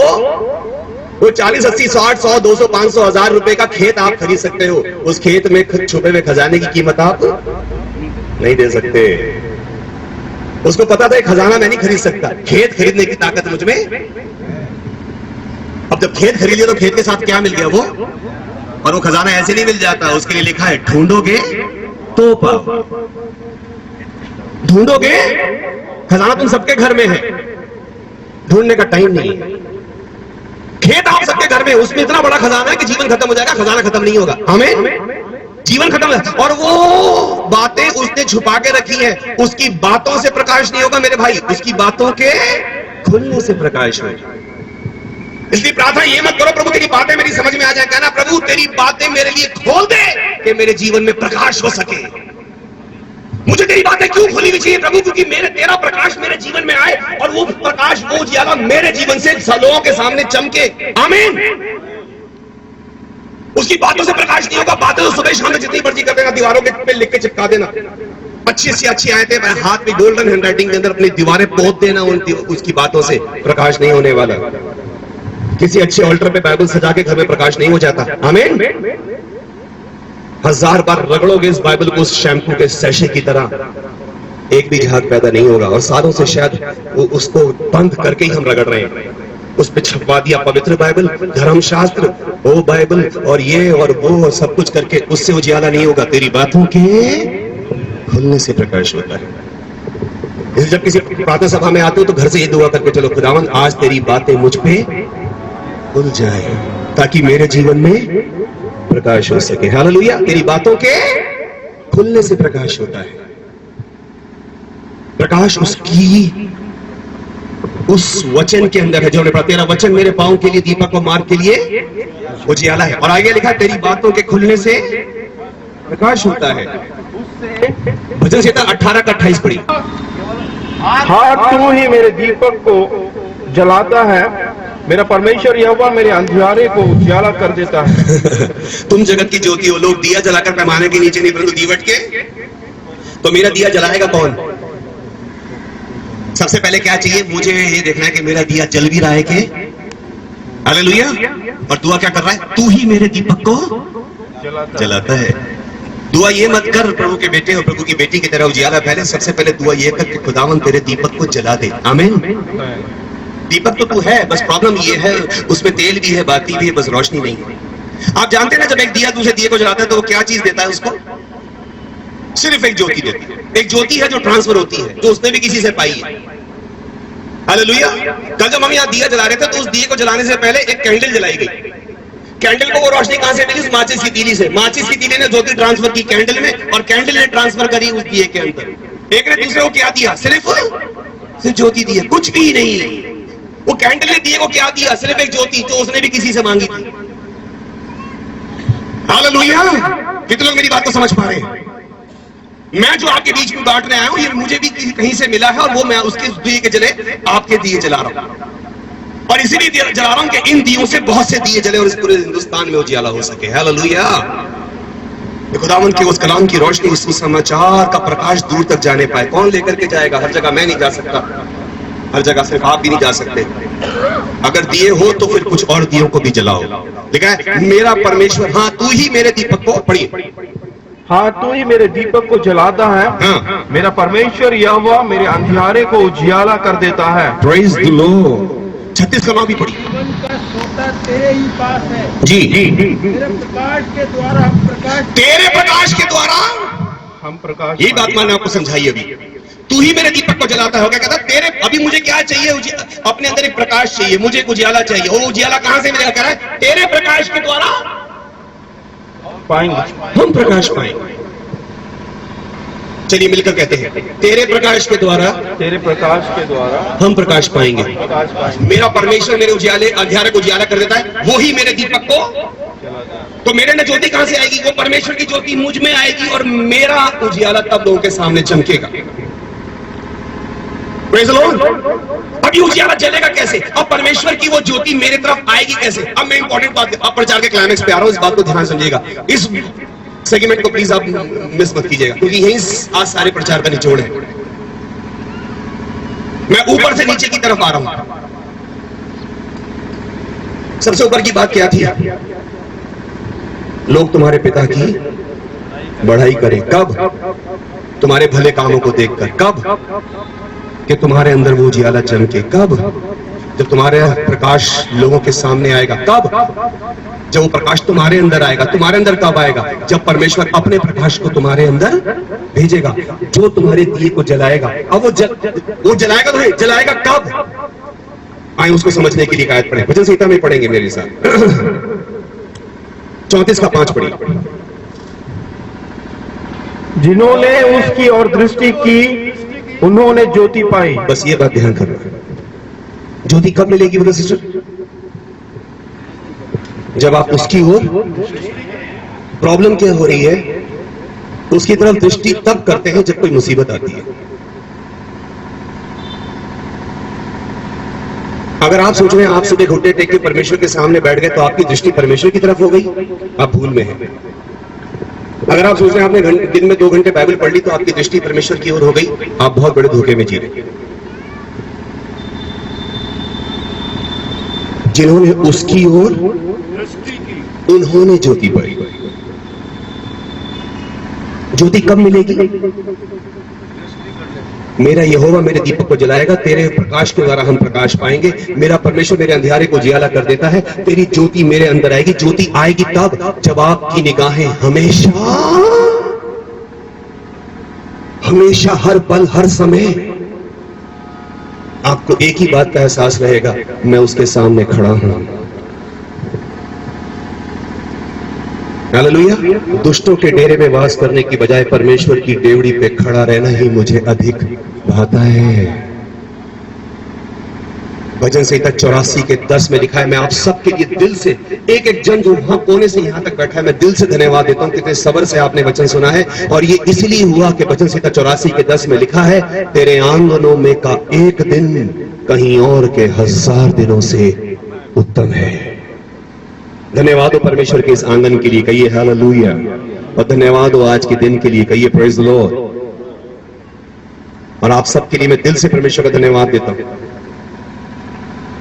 वो 40, 80, 60, 100, 200, 500, 1000 रुपए का खेत आप खरीद सकते हो। उस खेत में छुपे हुए खजाने की कीमत आप नहीं दे सकते। उसको पता था खजाना मैं नहीं खरीद सकता, खेत खरीदने की ताकत मुझ में। अब जब खेत खरीद लिया तो खेत के साथ क्या मिल गया वो, और वो खजाना ऐसे नहीं मिल जाता, उसके लिए लिखा है ढूंढोगे तो पाओ। ढूंढोगे, खजाना तुम सबके घर में है, ढूंढने का टाइम नहीं है। खेत आप सबके घर में, उसमें इतना बड़ा खजाना है कि जीवन खत्म हो जाएगा, खजाना खत्म नहीं होगा। हमें जीवन खत्म है। और वो बातें उसने छुपा के रखी हैं, उसकी बातों से प्रकाश नहीं होगा मेरे भाई, उसकी बातों के खुलने से प्रकाश होगा। इसलिए प्रार्थना ये मत करो प्रभु तेरी बातें मेरी समझ में आ जाए, कहना प्रभु तेरी बातें मेरे लिए खोल दे कि मेरे जीवन में प्रकाश हो सके। मुझे तेरी बातें क्यों खुली हुई चाहिए प्रभु? क्योंकि तेरा प्रकाश मेरे जीवन में आए और वो प्रकाश, वो उजियाला मेरे जीवन से लोगों के सामने चमके। आमीन। उसकी बातों से प्रकाश नहीं होगा। बातें तो सुबह शाम में जितनी मर्जी कर देना, दीवारों पे लिख के चिपका देना, अच्छी से अच्छी आयतें हाथ में गोल्डन हैंडराइटिंग के अंदर अपनी दीवारें पोत देना, उसकी बातों से प्रकाश नहीं होने वाला। किसी अच्छे ऑल्टर पे बाइबल सजा के घर में प्रकाश नहीं हो जाता। आमीन। 1000 बार रगड़ोगे इस बाइबल को उस शैम्पू के सैशे की तरह, एक भी झाग पैदा नहीं होगा। और सालों से शायद वो उसको बंद करके ही हम रगड़ रहे हैं। उस पे छपवा दिया पवित्र बाइबल, धर्मशास्त्र, वो बाइबल और ये और वो और सब कुछ करके, उससे उजियाला नहीं होगा। तेरी बातों के खुलने से प्रकाश होता है। इसलिए जब किसी प्रार्थना सभा में आते हो तो घर से ये दुआ करके चलो, खुदावन आज तेरी बातें मुझ पे खुल जाए ताकि मेरे जीवन में प्रकाश हो सके। हालेलुया। तेरी बातों के खुलने से प्रकाश होता है। प्रकाश उस वचन के अंदर है जो हमने पढ़ा, तेरा वचन मेरे पांव के लिए दीपक और मार्ग के लिए उजियाला है। और आगे लिखा तेरी बातों के खुलने से प्रकाश होता है। भजन संहिता 18 का 28 पढ़ी। हाँ, तू ही मेरे दीपक को जलाता है, मेरा परमेश्वर यहोवा मेरे अंधियारे को उजाला कर देता है। तुम जगत की ज्योति हो। लोग दिया जलाकर पैमाने के नीचे नहीं परंतु दीवट के। तो मेरा दिया जलाएगा कौन? सबसे पहले क्या चाहिए? मुझे ये देखना है कि मेरा दिया जल भी रहा है कि हालेलुया। और दुआ क्या कर रहा है? तू ही मेरे दीपक को जलाता है। दुआ ये मत कर प्रभु के बेटे और प्रभु की बेटी की तरह उजियाला फैले। सबसे पहले दुआ ये कर कि खुदावन तेरे दीपक को जला दे। आमीन। दीपक तो तू है, बस प्रॉब्लम ये है उसमें तेल भी है, बाती भी है, बस रोशनी नहीं है। आप जानते हैं ना, जब एक दिया दूसरे दिए को जलाता है तो वो क्या चीज देता है उसको? सिर्फ एक ज्योति देती है। एक ज्योति है जो ट्रांसफर होती है, जो उसने भी किसी से पाई है। हालेलुया। कल जब हम यहाँ दिया जला रहे थे तो उस दिए को जलाने से पहले एक कैंडल जलाई गई। कैंडल को वो रोशनी कहां से मिली? उस माचिस की तीली से। माचिस की तीली ने ज्योति ट्रांसफर की कैंडल में, और कैंडल ने ट्रांसफर करी उस दिए के अंदर। एक ने दूसरे को क्या दिया? सिर्फ ज्योति दी है, कुछ भी नहीं। वो कैंडल ने दिए को क्या दिया? सिर्फ एक ज्योति, जो उसने भी किसी से मांगी थी। हालेलुया। कितने लोग मेरी बात को समझ पा रहे हैं? मैं जो आपके बीच में बांटने आया हूं, ये मुझे भी कहीं से मिला है, और वो मैं उसके दिए के जले आपके दिए जला रहा हूं। और इसीलिए जला रहा हूं कि इन दियों से बहुत से दिए जले और इस पूरे हिंदुस्तान में उजियाला हो सके। हालेलुया। खुदावन की उस कलाम की रोशनी, उस सुसमाचार का प्रकाश दूर तक जाने पाए। कौन लेकर के जाएगा? हर जगह मैं नहीं जा सकता, हर जगह सिर्फ आप भी नहीं जा सकते। अगर दिए हो तो फिर कुछ और दियों को भी जलाओ। देखा है, मेरा परमेश्वर, हाँ तू ही मेरे दीपक को, पढ़िए। हाँ, तू ही मेरे दीपक को जलाता है, हाँ। मेरा परमेश्वर यहोवा मेरे अंधियारे को उजियाला कर देता है। Praise the Lord. 36 का नाम भी पढ़ी। जीवन का सोता तेरे ही पास है। जी। तेरे प्रकाश के द्वारा हम प्रकाश, तेरे प्रकाश के द्वारा हम प्रकाश। यही बात मैंने आपको समझाई अभी। तू ही मेरे दीपक को जलाता है। क्या कहता? तेरे अभी मुझे क्या चाहिए? अपने अंदर एक प्रकाश चाहिए, मुझे एक उजियाला चाहिए। और उजियाला कहां से मिलेगा? कह रहा है तेरे प्रकाश के द्वारा पाएंगे, हम प्रकाश पाएंगे। चलिए मिलकर कहते हैं, तेरे प्रकाश के द्वारा, तेरे प्रकाश के द्वारा हम प्रकाश पाएंगे। प्रकाश पाएंगे। मेरा परमेश्वर मेरे उजियाले अंधियारे को उजियाला कर देता है, वो ही मेरे दीपक को। तो मेरे में ज्योति कहां से आएगी? वो परमेश्वर की ज्योति मुझ में आएगी, और मेरा उजियाला तब लोगों के सामने चमकेगा। Praise the Lord. अब ये उजियाला जलेगा कैसे? अब परमेश्वर की वो ज्योति मेरे तरफ आएगी कैसे? अब मैं इंपॉर्टेंट बात, अब प्रचार के क्लाइमेक्स पे आ रहा हूं, इस बात को ध्यान समझिएगा। इस सेगमेंट को प्लीज आप मिस मत कीजिएगा, क्योंकि यही आज सारे प्रचार का निचोड़ है। मैं ऊपर से नीचे की तरफ आ रहा हूं। सबसे ऊपर की बात क्या थी? लोग तुम्हारे पिता की बढ़ाई करें। कब? तुम्हारे भले कामों को देखकर। कब? कि तुम्हारे अंदर वो उजियाला चमके। कब? जब तुम्हारे प्रकाश लोगों के सामने आएगा। कब? जब वो प्रकाश तुम्हारे अंदर आएगा। तुम्हारे अंदर कब आएगा? जब परमेश्वर अपने प्रकाश को तुम्हारे अंदर भेजेगा, जो तुम्हारे दिए को जलाएगा। अब वो जलाएगा तो जलाएगा कब? आए उसको समझने के लिए आयत पढ़े, भजन संहिता में पढ़ेंगे मेरे साथ। 34 का 5 पढ़िए। जिन्होंने उसकी ओर दृष्टि की उन्होंने ज्योति पाई। बस ये बात ध्यान करना। ज्योति कब मिलेगी बोलो सिस्टर? जब आप उसकी ओर, प्रॉब्लम क्या हो रही है? उसकी तरफ दृष्टि तब करते हैं जब कोई मुसीबत आती है। अगर आप सोच रहे हैं आप सुबह घुटने टेक के परमेश्वर के सामने बैठ गए तो आपकी दृष्टि परमेश्वर की तरफ हो गई, आप भूल में हैं। अगर आप सोच रहे हैं आपने दिन में 2 घंटे बाइबल पढ़ ली तो आपकी दृष्टि परमेश्वर की ओर हो गई, आप बहुत बड़े धोखे में जी रहे। जिन्होंने उसकी ओर उन्होंने ज्योति पाई। ज्योति कब मिलेगी? मेरा यहोवा मेरे दीपक को जलाएगा, तेरे प्रकाश के द्वारा हम प्रकाश पाएंगे। मेरा परमेश्वर मेरे अंधियारे को उजियाला कर देता है, तेरी ज्योति मेरे अंदर आएगी। ज्योति आएगी तब जब आपकी निगाहें हमेशा हर पल हर समय आपको एक ही बात का एहसास रहेगा, मैं उसके सामने खड़ा हूं। हालेलुया। दुष्टों के डेरे में वास करने की बजाय परमेश्वर की डेवड़ी पे खड़ा रहना ही मुझे अधिक भाता है। भजन संहिता 84 के 10 में लिखा है, मैं आप सबके लिए दिल से, एक एक जन जो वहां कोने से यहां तक बैठा है, मैं दिल से धन्यवाद देता हूं, कितने सब्र से आपने वचन सुना है। और ये इसलिए हुआ कि भजन संहिता 84 के 10 में लिखा है, तेरे आंगनों में का एक दिन कहीं और के 1000 दिनों से उत्तम है। धन्यवाद हो परमेश्वर के इस आंगन के लिए, कहिए हालेलुया। और धन्यवाद हो आज के दिन के लिए, कहिए प्रेज द लॉर्ड। और आप सबके लिए मैं दिल से परमेश्वर का धन्यवाद देता हूं।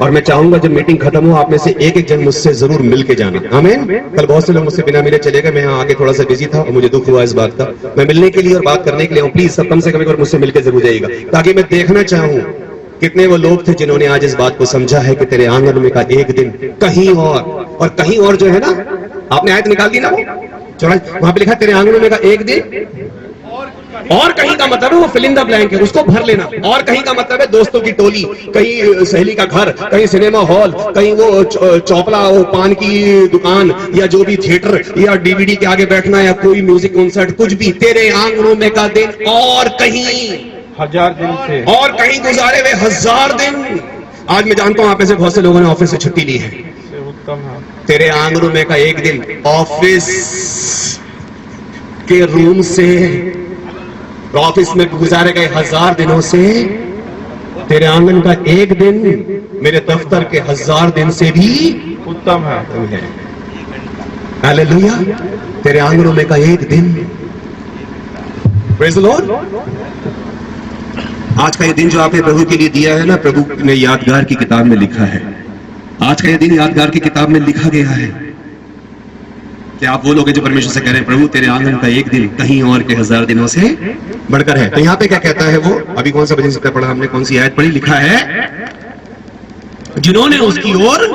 और मैं चाहूंगा जब मीटिंग खत्म हो, आप में से एक एक जन मुझसे जरूर मिल के जाना। आमीन। कल बहुत से लोग मुझसे बिना मिले चले गए, मैं यहाँ आगे थोड़ा सा बिजी था और मुझे दुख हुआ इस बात का। मैं मिलने के लिए और बात करने के लिए हूँ, प्लीज सब कम से कम एक बार मुझसे मिलकर जरूर जाइएगा, ताकि मैं देखना चाहूं कितने वो लोग थे जिन्होंने आज इस बात को समझा है कि तेरे आंगन में का एक दिन कहीं और कहीं और जो है ना, आपने आयत निकाल दी ना, वो वहां पे लिखा तेरे आंगन में का एक दिन, और कहीं का मतलब है वो फिल इन द ब्लैंक है, उसको भर लेना। और कहीं का मतलब है दोस्तों की टोली, कहीं सहेली का घर, कहीं सिनेमा हॉल, कहीं वो चौपला, वो पान की दुकान, या जो भी थिएटर या डीवीडी के आगे बैठना, या कोई म्यूजिक कॉन्सर्ट, कुछ भी। तेरे आंगनों में का दिन और कहीं 1000 दिन से, और कहीं गुजारे हुए 1000 दिन। आज मैं जानता हूं आप ऐसे बहुत से लोगों ने ऑफिस से छुट्टी ली है। उत्तम है। तेरे आंगनों में का एक दिन ऑफिस के रूम से, ऑफिस में गुजारे गए 1000 दिनों से, तेरे आंगन का एक दिन मेरे दफ्तर के 1000 दिन से भी उत्तम है। हालेलुया। तेरे आंगनों में का एक दिन। Praise the Lord. आज का ये दिन जो आपने प्रभु के लिए दिया है ना, प्रभु ने यादगार की किताब में लिखा है। आज का ये दिन यादगार की किताब में लिखा गया है कि आप वो लोग हैं जो परमेश्वर से कह रहे हैं, प्रभु तेरे आंगन का एक दिन कहीं और के 1000 दिनों से बढ़कर है। तो यहाँ पे क्या कहता है वो, अभी कौन सा भजन संहिता पढ़ा हमने, कौन सी आयत पढ़ी, लिखा है जिन्होंने उसकी ओर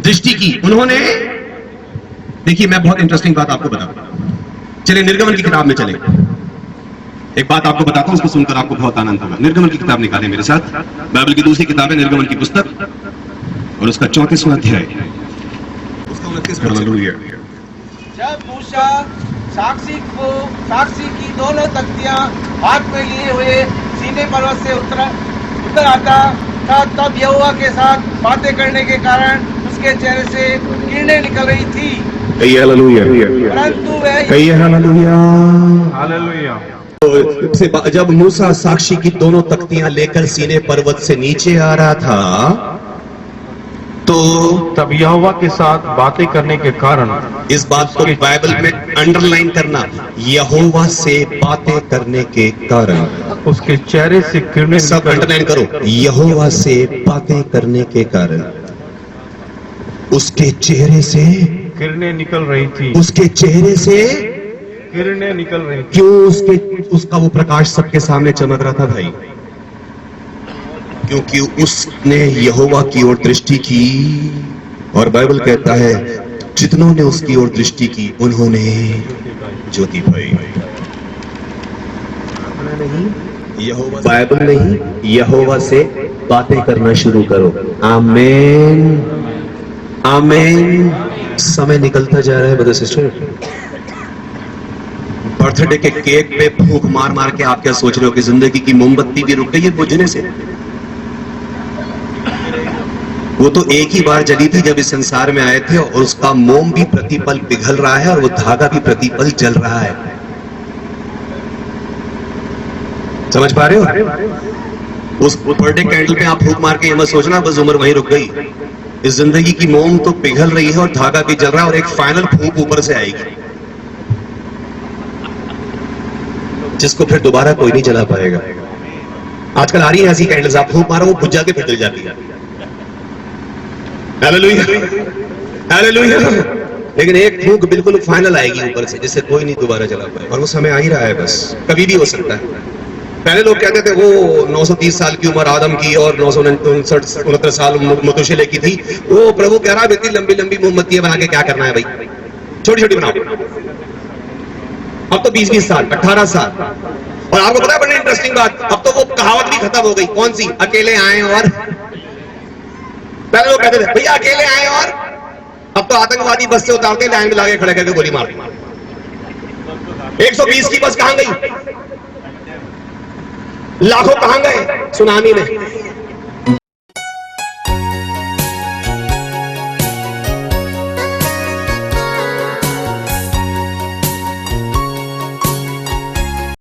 दृष्टि की, उन्होंने, देखिए मैं बहुत इंटरेस्टिंग बात आपको बताऊं, चले निर्गमन की किताब में चले, एक बात आपको बताता हूं, उसको सुनकर आपको बहुत आनंद होगा। निर्गमन की किताब निकालें मेरे साथ, बाइबल की दूसरी किताब है निर्गमन की पुस्तक, और उसका 34वां अध्याय, उसका 29 वर्ष। जब मूसा साक्षी की दोनों तख्तियां हाथ में लिए हुए सीने पर्वत से उतर आता था, तब यहोवा के साथ बातें करने के कारण उसके चेहरे से किरणें निकल रही थी। कहिए हालेलुया। परंतु वह कहिए हालेलुया। हालेलुया। जब मूसा साक्षी की दोनों तख्तियां लेकर सीने पर्वत से नीचे आ रहा था, तो तब यहोवा के साथ बातें करने के कारण, इस बात को बाइबल में अंडरलाइन करना, यहोवा से बातें करने के कारण, उसके चेहरे से किरणें सब अंडरलाइन करो, यहोवा से बातें करने के कारण उसके चेहरे से किरणें निकल रही थी, उसके चेहरे से किरणें निकल रही थी। क्यों उसका वो प्रकाश सबके सामने चमक रहा था भाई? क्योंकि उसने यहोवा की ओर दृष्टि की, और बाइबल कहता है जितनों ने उसकी ओर दृष्टि की उन्होंने ज्योति पाई। बाइबल नहीं, यहोवा से बातें करना शुरू करो। आमेन, आमेन। समय निकलता जा रहा है ब्रदर सिस्टर। बर्थडे के केक पे फूंक मार मार के आप क्या सोच रहे हो कि जिंदगी की मोमबत्ती भी रुक गई है बुझने से? वो तो एक ही बार जली थी जब इस संसार में आए थे, और उसका मोम भी प्रतिपल पिघल रहा है और वो धागा भी प्रतिपल जल रहा है। समझ पा रहे हो? उस बर्थडे कैंडल पे आप फूंक मार के ये मत सोचना बस उम्र वहीं रुक गई। इस जिंदगी की मोम तो पिघल रही है और धागा भी जल रहा है, और एक फाइनल फूंक ऊपर से आएगी जिसको फिर दोबारा कोई नहीं जला पाएगा। आजकल आ रही है ऐसी कैंडल्स, आप फूंक मारो वो बुझ जाके फिर जल जाती है। Hallelujah, hallelujah. लेकिन एक फूंक बिल्कुल फाइनल आएगी ऊपर से जिससे कोई नहीं दोबारा जला पाए, और वो समय आ ही रहा है, बस कभी भी हो सकता है। पहले लोग कहते थे वो 930 साल की उम्र आदम की और 969 साल मथुशेलह की थी। वो प्रभु कह रहा है इतनी लंबी लंबी मोमबत्तियां बना के क्या करना है भाई, छोटी छोटी बनाओ। अब तो 20-20 साल, 18 साल। और आपको पता है इंटरेस्टिंग बात, अब तो वो कहावत भी खत्म हो गई। कौन सी? अकेले आए और, पहले लोग कहते थे भैया अकेले आए और, अब तो आतंकवादी बस से उतारते लाइन में लाके खड़े करके गोली मारते। 120 की बस कहां गई? लाखों कहां गए सुनामी में?